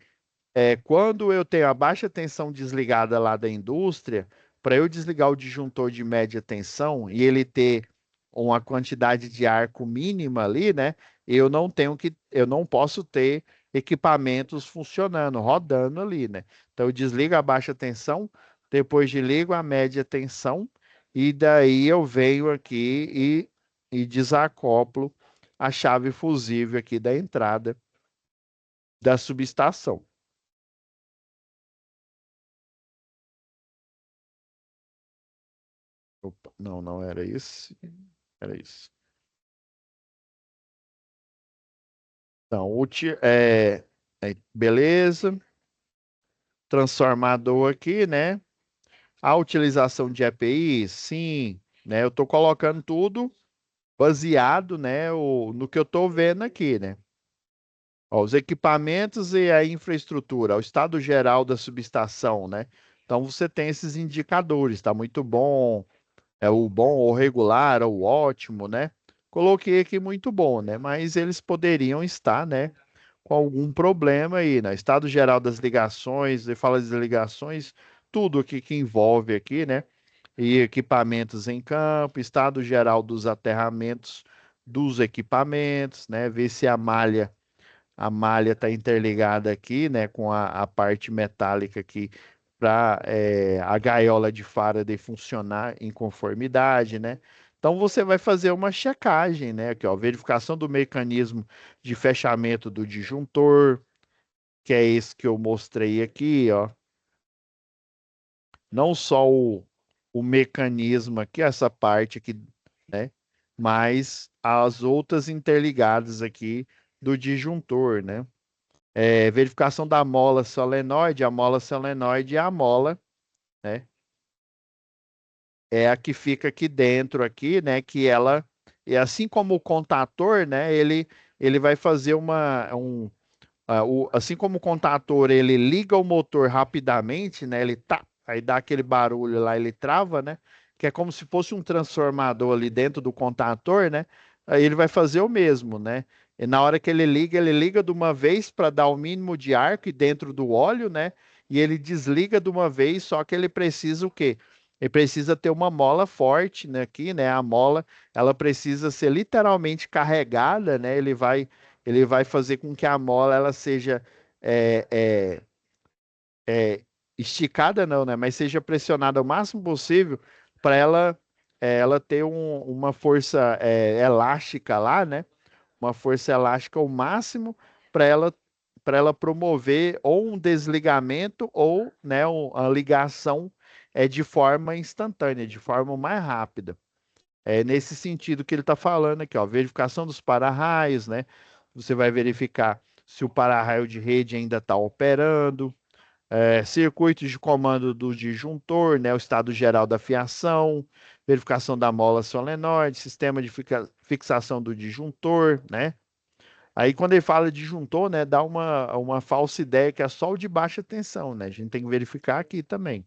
quando eu tenho a baixa tensão desligada lá da indústria, para eu desligar o disjuntor de média tensão e ele ter uma quantidade de arco mínima ali, né? Eu não posso ter equipamentos funcionando, rodando ali, né? Então eu desligo a baixa tensão, depois desligo a média tensão e daí eu venho aqui e desacoplo a chave fusível aqui da entrada da subestação. Opa, não, não era isso. Era isso. Então, beleza. Transformador aqui, né? A utilização de EPI, sim, né? Eu estou colocando tudo baseado, né, no que eu estou vendo aqui, né? Ó, os equipamentos e a infraestrutura, o estado geral da subestação, né? Então você tem esses indicadores, tá muito bom, é o bom ou regular ou ótimo, né? Coloquei aqui muito bom, né? Mas eles poderiam estar, né, com algum problema aí, né? Estado geral das ligações, ele fala das ligações, tudo aqui que envolve aqui, né? E equipamentos em campo, estado geral dos aterramentos dos equipamentos, né? Ver se a malha está interligada aqui, né, com a parte metálica aqui para a gaiola de Faraday funcionar em conformidade, né? Então você vai fazer uma checagem, né? Aqui, ó, verificação do mecanismo de fechamento do disjuntor, que é esse que eu mostrei aqui, ó. Não só o mecanismo aqui, essa parte aqui, né? Mas as outras interligadas aqui do disjuntor, né? Verificação da mola solenoide. A mola solenoide é a mola, né? É a que fica aqui dentro, aqui, né? Que ela, e assim como o contator, né? Ele vai fazer assim como o contator ele liga o motor rapidamente, né? Ele tá, aí dá aquele barulho lá, ele trava, né? Que é como se fosse um transformador ali dentro do contator, né? Aí ele vai fazer o mesmo, né? E na hora que ele liga de uma vez para dar o mínimo de arco dentro do óleo, né? E ele desliga de uma vez, só que ele precisa o quê? Ele precisa ter uma mola forte, né, aqui, né? A mola, ela precisa ser literalmente carregada, né? Ele vai fazer com que a mola ela seja é, é, esticada, não, né? Mas seja pressionada o máximo possível para ela ter uma força elástica lá, né? Uma força elástica ao máximo para ela promover ou um desligamento ou, né, a ligação de forma instantânea, de forma mais rápida. É nesse sentido que ele está falando aqui, ó, verificação dos para-raios, né? Você vai verificar se o para-raio de rede ainda está operando, circuitos de comando do disjuntor, né? O estado geral da fiação, verificação da mola solenoide, sistema de fixação do disjuntor, né? Aí quando ele fala disjuntor, né, dá uma falsa ideia que é só o de baixa tensão, né? A gente tem que verificar aqui também.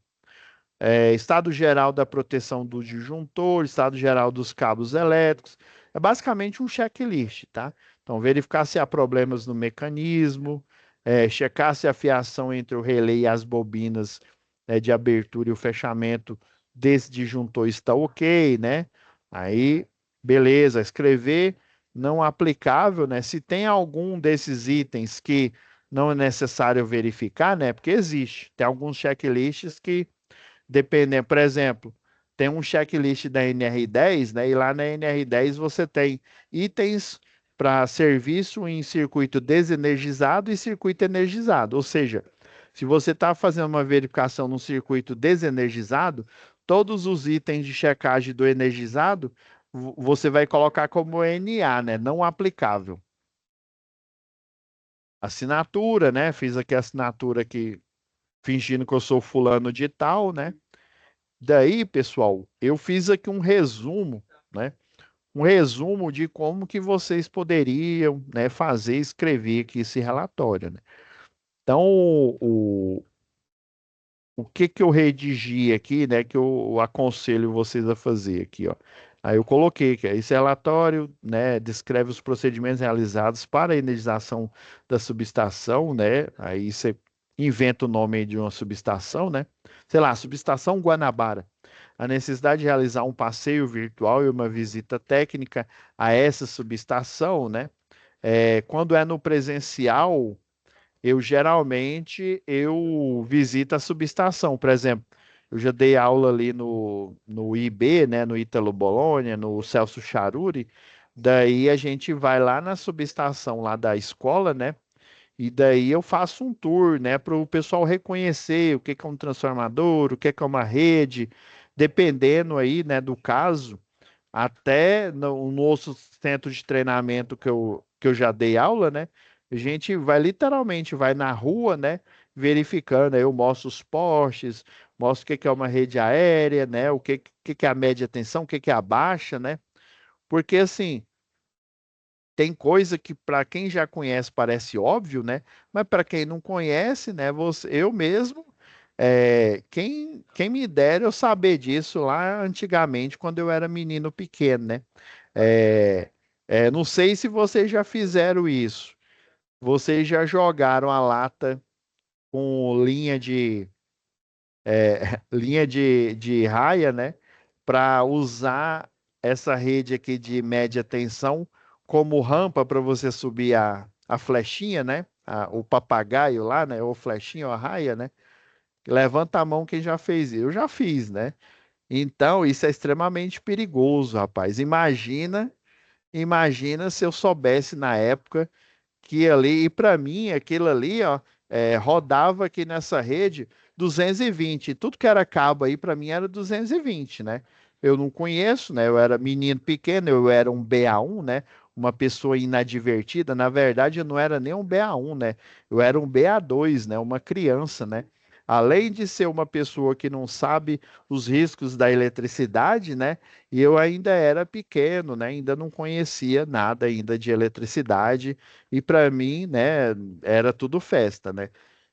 Estado geral da proteção do disjuntor, estado geral dos cabos elétricos. É basicamente um checklist, tá? Então, verificar se há problemas no mecanismo, checar se a fiação entre o relé e as bobinas, né, de abertura e o fechamento desse disjuntor está ok, né? Aí, beleza, escrever não aplicável, né? Se tem algum desses itens que não é necessário verificar, né? Porque existe, tem alguns checklists que dependendo, por exemplo, tem um checklist da NR10, né? E lá na NR10 você tem itens para serviço em circuito desenergizado e circuito energizado. Ou seja, se você está fazendo uma verificação no circuito desenergizado, todos os itens de checagem do energizado você vai colocar como NA, né? Não aplicável. Assinatura, né? Fiz aqui a assinatura aqui, fingindo que eu sou fulano de tal, né? Daí, pessoal, eu fiz aqui um resumo, né? Um resumo de como que vocês poderiam, né, fazer, escrever aqui esse relatório, né? Então, o que que eu redigi aqui, né, que eu aconselho vocês a fazer aqui, ó. Aí eu coloquei que esse relatório, né, descreve os procedimentos realizados para a energização da subestação, né? Aí você inventa o nome de uma subestação, né? Sei lá, subestação Guanabara. A necessidade de realizar um passeio virtual e uma visita técnica a essa subestação, né? Quando é no presencial, eu visito a subestação, por exemplo, eu já dei aula ali no IB, né, no Ítalo Bologna, no Celso Charuri, daí a gente vai lá na subestação lá da escola, né, e daí eu faço um tour, né, para o pessoal reconhecer o que que é um transformador, o que que é uma rede, dependendo aí, né, do caso, até no nosso centro de treinamento que eu já dei aula, né? A gente vai literalmente, vai na rua, né? Verificando, aí eu mostro os postes, mostro o que que é uma rede aérea, né? O que que é a média tensão, o que que é a baixa, né? Porque assim, tem coisa que para quem já conhece parece óbvio, né? Mas para quem não conhece, né? Eu mesmo, quem me dera eu saber disso lá antigamente, quando eu era menino pequeno, né? É, não sei se vocês já fizeram isso. Vocês já jogaram a lata com linha de raia, né? Para usar essa rede aqui de média tensão como rampa para você subir a flechinha, né? O papagaio lá, né? Ou flechinha ou a raia, né? Levanta a mão quem já fez. Eu já fiz, né? Então, isso é extremamente perigoso, rapaz. Imagina se eu soubesse na época que ali, e para mim, aquilo ali, ó, rodava aqui nessa rede 220. Tudo que era cabo aí, para mim, era 220, né? Eu não conheço, né? Eu era menino pequeno, eu era um BA1, né? uma pessoa inadvertida, na verdade eu não era nem um BA1, né? Eu era um BA2, né? Uma criança, né? Além de ser uma pessoa que não sabe os riscos da eletricidade, né? E eu ainda era pequeno, né? Ainda não conhecia nada ainda de eletricidade e para mim, né, era tudo festa, né?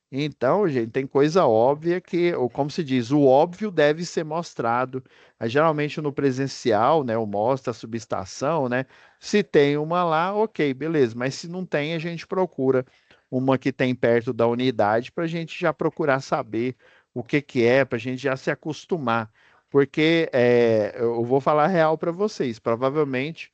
Então, gente, tem coisa óbvia que, ou como se diz, o óbvio deve ser mostrado. Geralmente no presencial, né, eu mostro a subestação, né? Se tem uma lá, ok, beleza. Mas se não tem, a gente procura uma que tem perto da unidade para a gente já procurar saber o que que é, para a gente já se acostumar. Porque eu vou falar real para vocês. Provavelmente,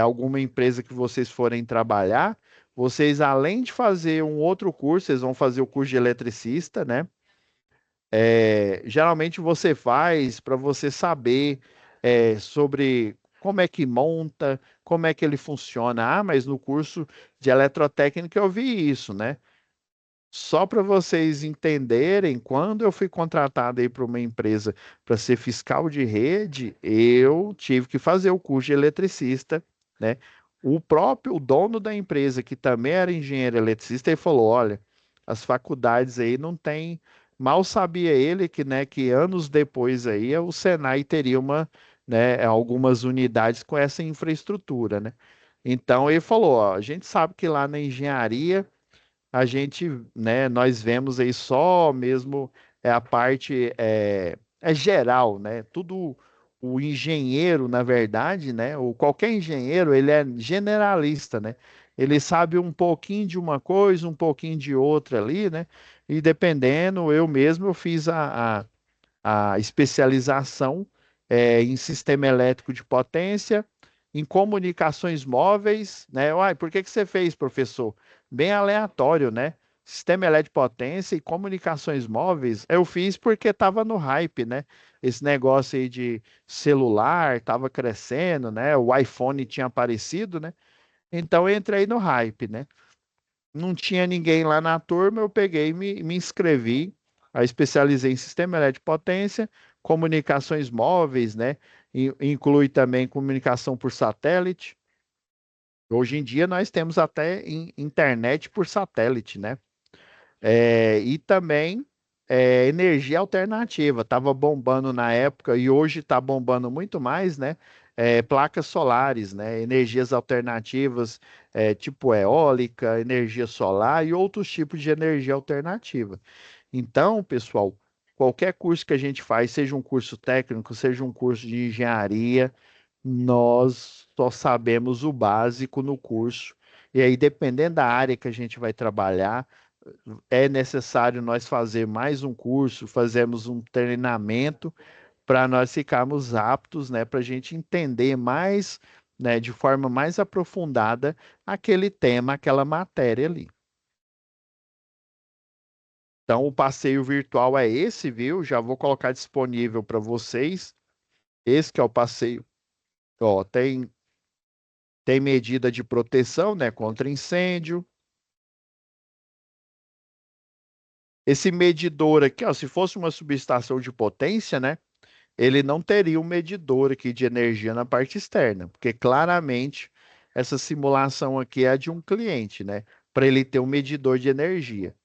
alguma empresa que vocês forem trabalhar vocês, além de fazer um outro curso, vocês vão fazer o curso de eletricista, né? Geralmente você faz para você saber sobre como é que monta, como é que ele funciona. Ah, mas no curso de eletrotécnica eu vi isso, né? Só para vocês entenderem, quando eu fui contratado aí para uma empresa para ser fiscal de rede, eu tive que fazer o curso de eletricista, né? O próprio dono da empresa, que também era engenheiro eletricista, ele falou: olha, as faculdades aí não tem. Mal sabia ele que, né, que anos depois aí o Senai teria né, algumas unidades com essa infraestrutura, né? Então ele falou: ó, a gente sabe que lá na engenharia a gente, né, nós vemos aí só mesmo a parte geral, né? Tudo o engenheiro, na verdade, né? O qualquer engenheiro, ele é generalista, né? Ele sabe um pouquinho de uma coisa, um pouquinho de outra ali, né? E dependendo, eu mesmo eu fiz a especialização em sistema elétrico de potência, em comunicações móveis, né? Uai, por que que você fez, professor? Bem aleatório, né? Sistema elétrico de potência e comunicações móveis, eu fiz porque estava no hype, né? Esse negócio aí de celular estava crescendo, né? O iPhone tinha aparecido, né? Então eu entrei no hype, né? Não tinha ninguém lá na turma, eu peguei e me inscrevi. Aí especializei em sistema elétrico de potência, comunicações móveis, né? Inclui também comunicação por satélite. Hoje em dia nós temos até internet por satélite, né? E também energia alternativa. Estava bombando na época e hoje está bombando muito mais, né? Placas solares, né? Energias alternativas, tipo eólica, energia solar e outros tipos de energia alternativa. Então, pessoal, qualquer curso que a gente faz, seja um curso técnico, seja um curso de engenharia, nós só sabemos o básico no curso. E aí, dependendo da área que a gente vai trabalhar, é necessário nós fazer mais um curso, fazermos um treinamento para nós ficarmos aptos, né, para a gente entender mais, né, de forma mais aprofundada aquele tema, aquela matéria ali. Então, o passeio virtual é esse, viu? Já vou colocar disponível para vocês. Esse que é o passeio. Ó, tem medida de proteção, né, contra incêndio. Esse medidor aqui, ó, se fosse uma subestação de potência, né, ele não teria um medidor aqui de energia na parte externa, porque claramente essa simulação aqui é de um cliente, né, para ele ter um medidor de energia.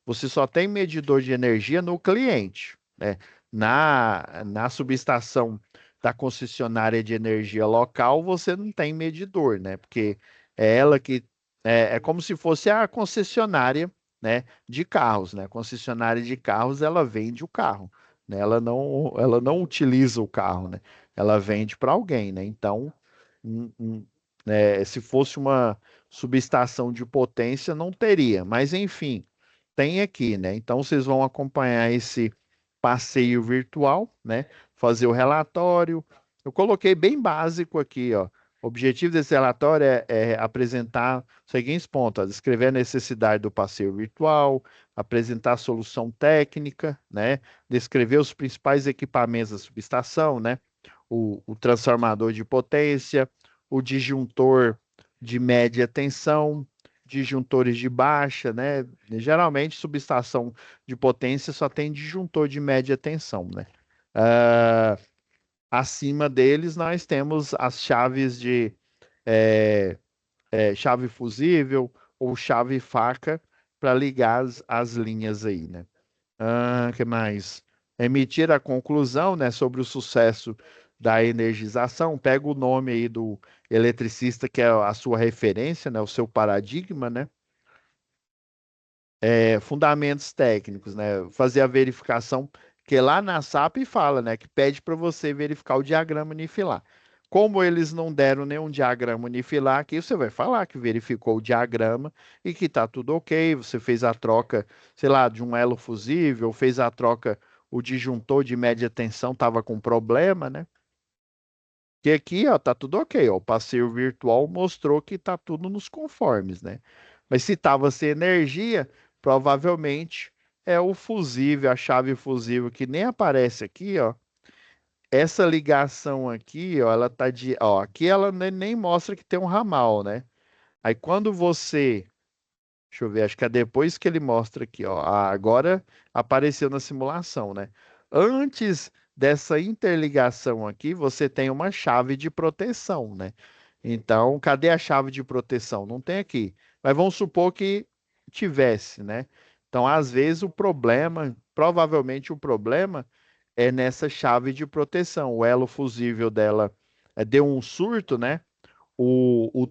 Você só tem medidor de energia no cliente, né? Na subestação da concessionária de energia local, você não tem medidor, né? Porque é ela que é como se fosse a concessionária, né, de carros, né? A concessionária de carros, ela vende o carro, né? Ela não utiliza o carro, né? Ela vende para alguém, né? Então, se fosse uma subestação de potência, não teria. Mas, enfim, tem aqui, né? Então vocês vão acompanhar esse passeio virtual, né? Fazer o relatório. Eu coloquei bem básico aqui, ó. O objetivo desse relatório é apresentar os seguintes pontos: ó, descrever a necessidade do passeio virtual, apresentar a solução técnica, né? Descrever os principais equipamentos da subestação, né? O transformador de potência, o disjuntor de média tensão, disjuntores de baixa, né? Geralmente, subestação de potência só tem disjuntor de média tensão, né? Acima deles, nós temos as chaves de chave fusível ou chave faca para ligar as linhas aí, né? Que mais? Emitir a conclusão, né, sobre o sucesso da energização. Pega o nome aí do eletricista, que é a sua referência, né, o seu paradigma, né? Fundamentos técnicos, né? Fazer a verificação, que lá na SAP fala, né, que pede para você verificar o diagrama unifilar. Como eles não deram nenhum diagrama unifilar aqui, você vai falar que verificou o diagrama e que está tudo ok. Você fez a troca, sei lá, de um elo fusível, fez a troca, o disjuntor de média tensão estava com problema, né? Que aqui, ó, tá tudo ok, ó. O passeio virtual mostrou que tá tudo nos conformes, né? Mas se tava sem energia, provavelmente é o fusível, a chave fusível que nem aparece aqui, ó. Essa ligação aqui, ó, ela tá de, ó, aqui ela nem mostra que tem um ramal, né? Aí quando você, deixa eu ver, acho que é depois que ele mostra aqui, ó. Agora apareceu na simulação, né? Antes dessa interligação aqui, você tem uma chave de proteção, né? Então, cadê a chave de proteção? Não tem aqui. Mas vamos supor que tivesse, né? Então, às vezes o problema, provavelmente o problema é nessa chave de proteção. O elo fusível dela deu um surto, né? O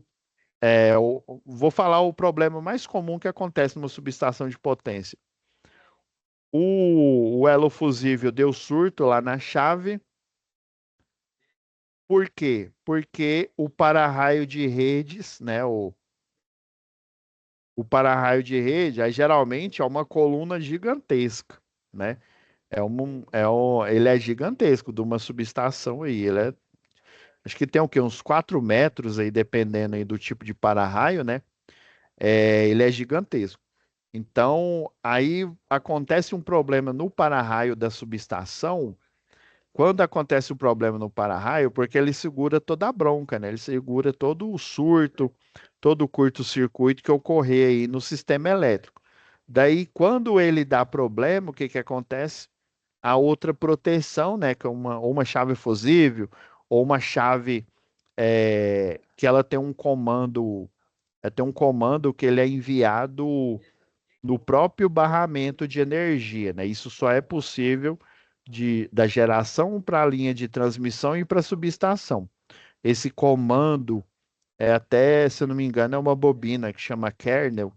vou falar o problema mais comum que acontece numa subestação de potência. O elo fusível deu surto lá na chave. Por quê? Porque o para-raio de redes, né? O para-raio de rede, aí, geralmente é uma coluna gigantesca, né? Ele é gigantesco de uma subestação aí. Acho que tem o quê? Uns 4 metros aí, dependendo aí do tipo de para-raio, né? Ele é gigantesco. Então, aí acontece um problema no para-raio da subestação. Quando acontece o problema no para-raio, porque ele segura toda a bronca, né? Ele segura todo o surto, todo o curto-circuito que ocorrer aí no sistema elétrico. Daí, quando ele dá problema, o que que acontece? A outra proteção, né? Que é ou uma chave fusível, ou uma chave que ela tem um comando que ele é enviado no próprio barramento de energia, né? Isso só é possível da geração para a linha de transmissão e para a subestação. Esse comando até, se eu não me engano, é uma bobina que chama kernel.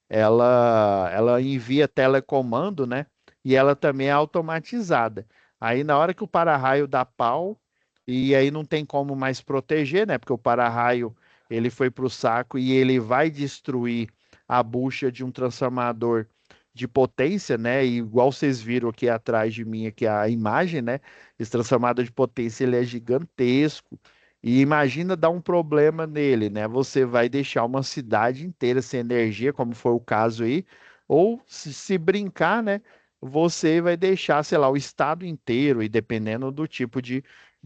Ela envia telecomando, né? E ela também é automatizada. Aí na hora que o para-raio dá pau, e aí não tem como mais proteger, né? Porque o para-raio ele foi para o saco e ele vai destruir a bucha de um transformador de potência, né? E igual vocês viram aqui atrás de mim aqui a imagem, né? Esse transformador de potência ele é gigantesco. E imagina dar um problema nele, né? Você vai deixar uma cidade inteira sem energia, como foi o caso aí, ou se brincar, né? Você vai deixar, sei lá, o estado inteiro, e dependendo do tipo de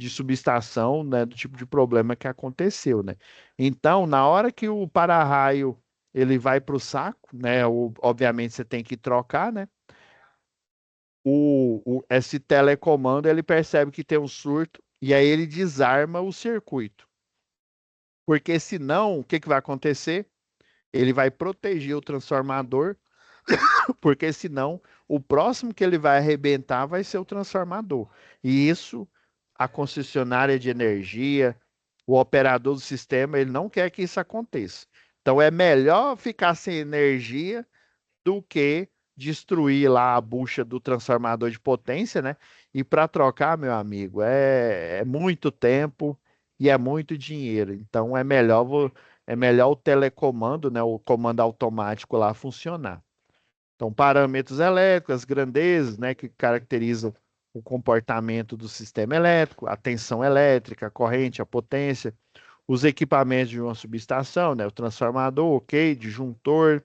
subestação, né? Do tipo de problema que aconteceu, né? Então, na hora que o para-raio ele vai para o saco, né? Obviamente você tem que trocar, né? Esse telecomando ele percebe que tem um surto e aí ele desarma o circuito. Porque senão, o que que vai acontecer? Ele vai proteger o transformador, porque senão o próximo que ele vai arrebentar vai ser o transformador. E isso, a concessionária de energia, o operador do sistema, ele não quer que isso aconteça. Então é melhor ficar sem energia do que destruir lá a bucha do transformador de potência, né? E para trocar, meu amigo, é muito tempo e é muito dinheiro. Então é melhor o telecomando, né? O comando automático lá funcionar. Então, parâmetros elétricos, as grandezas, né? Que caracterizam o comportamento do sistema elétrico, a tensão elétrica, a corrente, a potência, os equipamentos de uma subestação, né? O transformador, ok, disjuntor.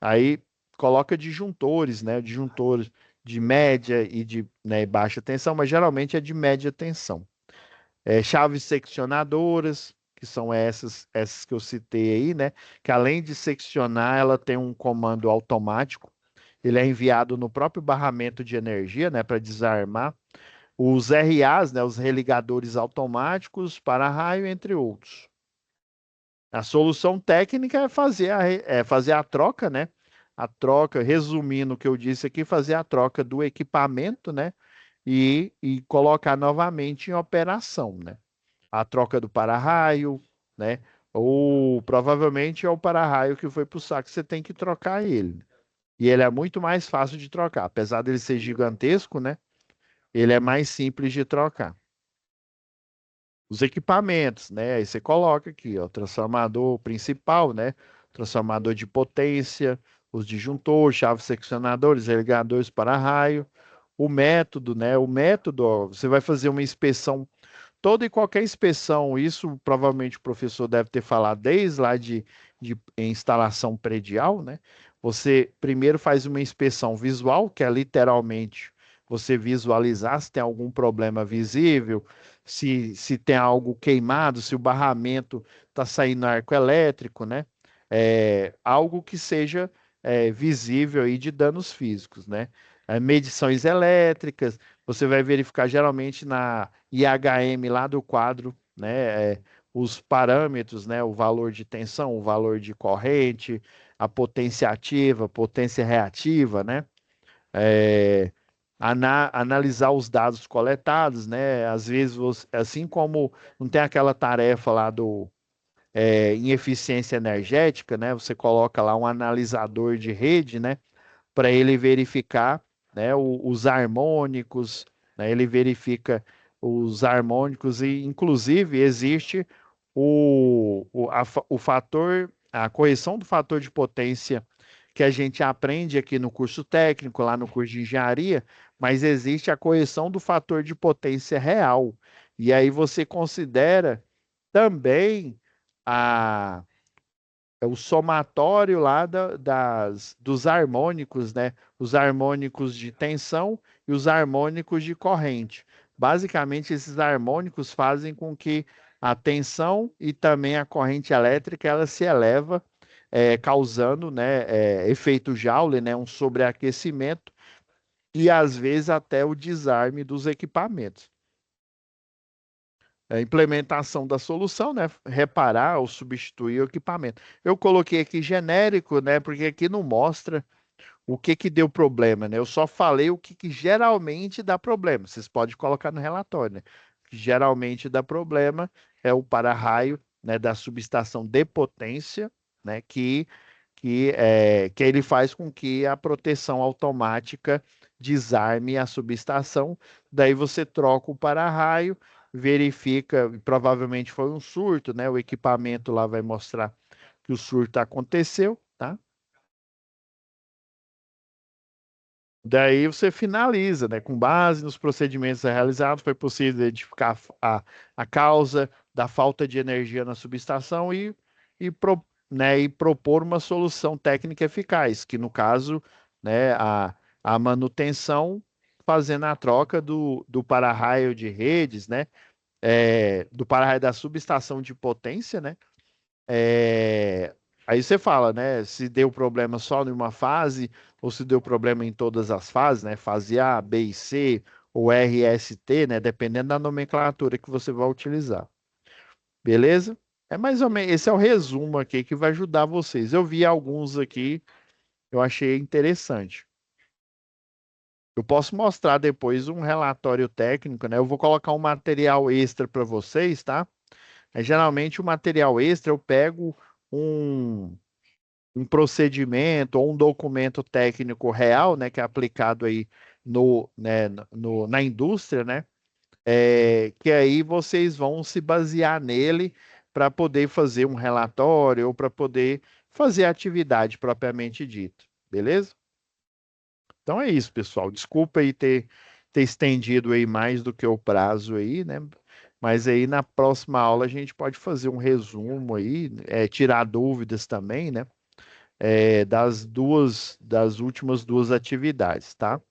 Aí coloca disjuntores, né? Disjuntores de média e de, né, baixa tensão, mas geralmente é de média tensão. Chaves seccionadoras, que são essas que eu citei aí, né? Que além de seccionar, ela tem um comando automático. Ele é enviado no próprio barramento de energia, né, para desarmar. Os RAs, né, os religadores automáticos para raio, entre outros. A solução técnica é fazer a troca, né? A troca, resumindo o que eu disse aqui, fazer a troca do equipamento, né? E colocar novamente em operação, né? A troca do para-raio, né? Ou provavelmente é o para-raio que foi para o saco, você tem que trocar ele. E ele é muito mais fácil de trocar, apesar dele ser gigantesco, né? Ele é mais simples de trocar. Os equipamentos, né? Aí você coloca aqui, ó, transformador principal, né? Transformador de potência, os disjuntores, chaves seccionadores, ligadores para raio, o método, né? O método, ó, você vai fazer uma inspeção, toda e qualquer inspeção, isso provavelmente o professor deve ter falado desde lá de instalação predial, né? Você primeiro faz uma inspeção visual, que é literalmente você visualizar se tem algum problema visível, se tem algo queimado, se o barramento está saindo arco elétrico, né? Algo que seja visível aí de danos físicos, né? Medições elétricas, você vai verificar geralmente na IHM lá do quadro, né? Os parâmetros, né? O valor de tensão, o valor de corrente, a potência ativa, potência reativa, né? É, analisar os dados coletados, né? Às vezes, assim como não tem aquela tarefa lá em eficiência energética, né? Você coloca lá um analisador de rede, né? Para ele verificar, né, os harmônicos, né? Ele verifica os harmônicos e, inclusive, existe o fator, a correção do fator de potência que a gente aprende aqui no curso técnico, lá no curso de engenharia, mas existe a correção do fator de potência real. E aí você considera também a é o somatório lá dos harmônicos, né? Os harmônicos de tensão e os harmônicos de corrente. Basicamente, esses harmônicos fazem com que a tensão e também a corrente elétrica ela se eleva, causando, né, efeito Joule, né, um sobreaquecimento e às vezes até o desarme dos equipamentos. Implementação da solução, né? Reparar ou substituir o equipamento. Eu coloquei aqui genérico, né? Porque aqui não mostra o que que deu problema, né? Eu só falei o que geralmente dá problema. Vocês podem colocar no relatório, né? O que geralmente dá problema é o para-raio, né? Da subestação de potência, né? Que ele faz com que a proteção automática desarme a subestação. Daí você troca o para-raio, verifica, provavelmente foi um surto, né? O equipamento lá vai mostrar que o surto aconteceu, tá? Daí você finaliza, né? Com base nos procedimentos realizados, foi possível identificar a causa da falta de energia na subestação e propor uma solução técnica eficaz, que no caso, né, a manutenção fazendo a troca do para-raio de redes, né? Do para-raio da subestação de potência, né? É, aí você fala, né? Se deu problema só em uma fase ou se deu problema em todas as fases, né? Fase A, B e C ou RST, né? Dependendo da nomenclatura que você vai utilizar. Beleza? É mais ou menos, esse é o resumo aqui que vai ajudar vocês. Eu vi alguns aqui, eu achei interessante. Eu posso mostrar depois um relatório técnico, né? Eu vou colocar um material extra para vocês, tá? Geralmente o material extra eu pego um um procedimento ou um documento técnico real, né, que é aplicado aí na indústria, né, que aí vocês vão se basear nele para poder fazer um relatório ou para poder fazer a atividade propriamente dita, beleza? Então é isso, pessoal. Desculpa aí ter estendido aí mais do que o prazo aí, né? Mas aí na próxima aula a gente pode fazer um resumo aí, tirar dúvidas também, né? Das últimas duas atividades, tá?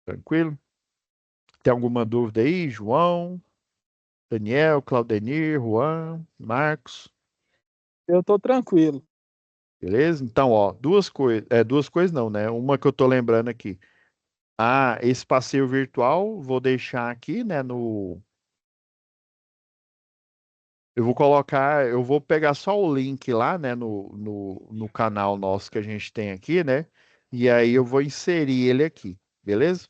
Tranquilo? Tem alguma dúvida aí, João, Daniel, Claudenir, Juan, Marcos? Eu tô tranquilo. Beleza? Então, ó, duas coisas não, né? Uma que eu tô lembrando aqui. Esse passeio virtual, vou deixar aqui, né, Eu vou colocar, eu vou pegar só o link lá, né, no canal nosso que a gente tem aqui, né? E aí eu vou inserir ele aqui, beleza?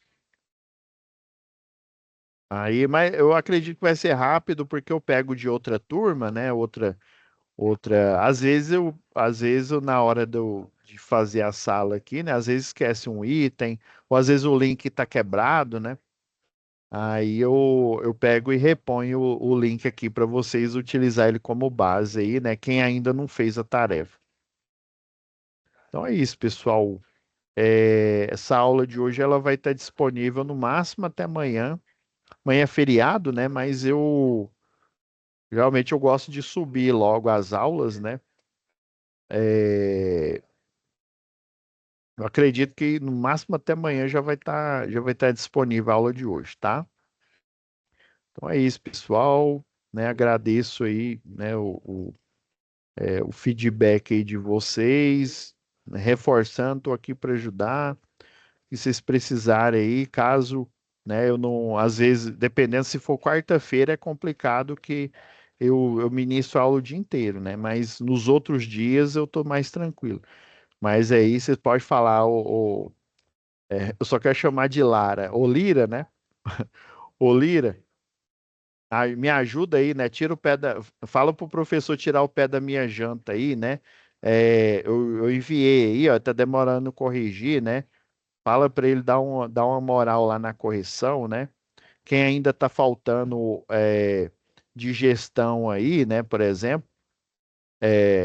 Aí, mas eu acredito que vai ser rápido porque eu pego de outra turma, né? Outra. Às vezes eu na hora de fazer a sala aqui, né? Às vezes esquece um item, ou às vezes o link tá quebrado, né? Aí eu pego e reponho o link aqui para vocês utilizar ele como base aí, né? Quem ainda não fez a tarefa. Então é isso, pessoal. Essa aula de hoje ela vai estar disponível no máximo até amanhã. Amanhã é feriado, né? Mas eu realmente eu gosto de subir logo as aulas, né? É, eu acredito que no máximo até amanhã já vai estar disponível a aula de hoje, tá? Então é isso, pessoal. Né? Agradeço aí, né, o feedback aí de vocês, né? Reforçando, estou aqui para ajudar. E vocês precisarem aí, caso, né, eu não, às vezes, dependendo se for quarta-feira, é complicado que eu ministro aula o dia inteiro, né? Mas nos outros dias eu tô mais tranquilo. Mas aí vocês podem falar, eu só quero chamar de Lara, ô Lira, né? Ô Lira, me ajuda aí, né? Tira o pé da, fala pro professor tirar o pé da minha janta aí, né? Eu enviei aí, ó, tá demorando corrigir, né? Fala para ele dar uma moral lá na correção, né? Quem ainda está faltando de gestão aí, né? Por exemplo,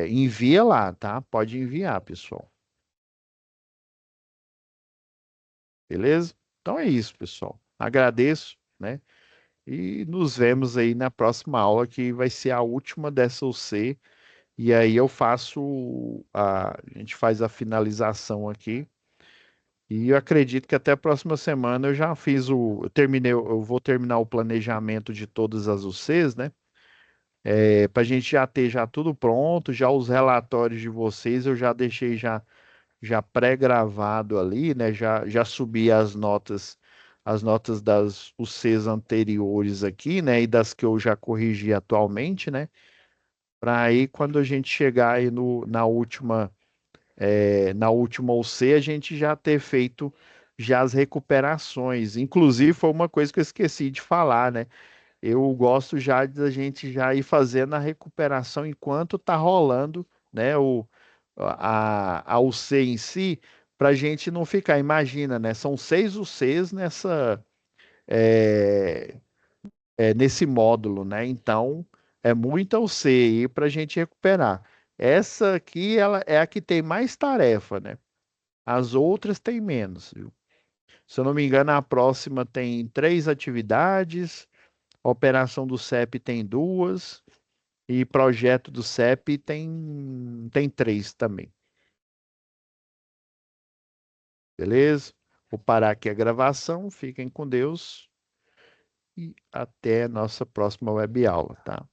envia lá, tá? Pode enviar, pessoal. Beleza? Então é isso, pessoal. Agradeço, né? E nos vemos aí na próxima aula, que vai ser a última dessa UC. E aí a gente faz a finalização aqui. E eu acredito que até a próxima semana eu já fiz eu terminei, eu vou terminar o planejamento de todas as UCs, né? Para a gente já ter já tudo pronto, já os relatórios de vocês eu já deixei já pré-gravado ali, né? Já subi as notas das UCs anteriores aqui, né? E das que eu já corrigi atualmente, né? Para aí quando a gente chegar aí na última UC, a gente já ter feito já as recuperações. Inclusive, foi uma coisa que eu esqueci de falar, né? Eu gosto já da gente já ir fazendo a recuperação enquanto tá rolando, né, a UC em si, para a gente não ficar. Imagina, né? São 6 UCs é, nesse módulo, né? Então, é muita UC aí para a gente recuperar. Essa aqui, ela é a que tem mais tarefa, né? As outras têm menos, viu? Se eu não me engano, a próxima tem 3 atividades, a operação do CEP tem 2 e projeto do CEP tem 3 também. Beleza? Vou parar aqui a gravação. Fiquem com Deus e até a nossa próxima web aula, tá?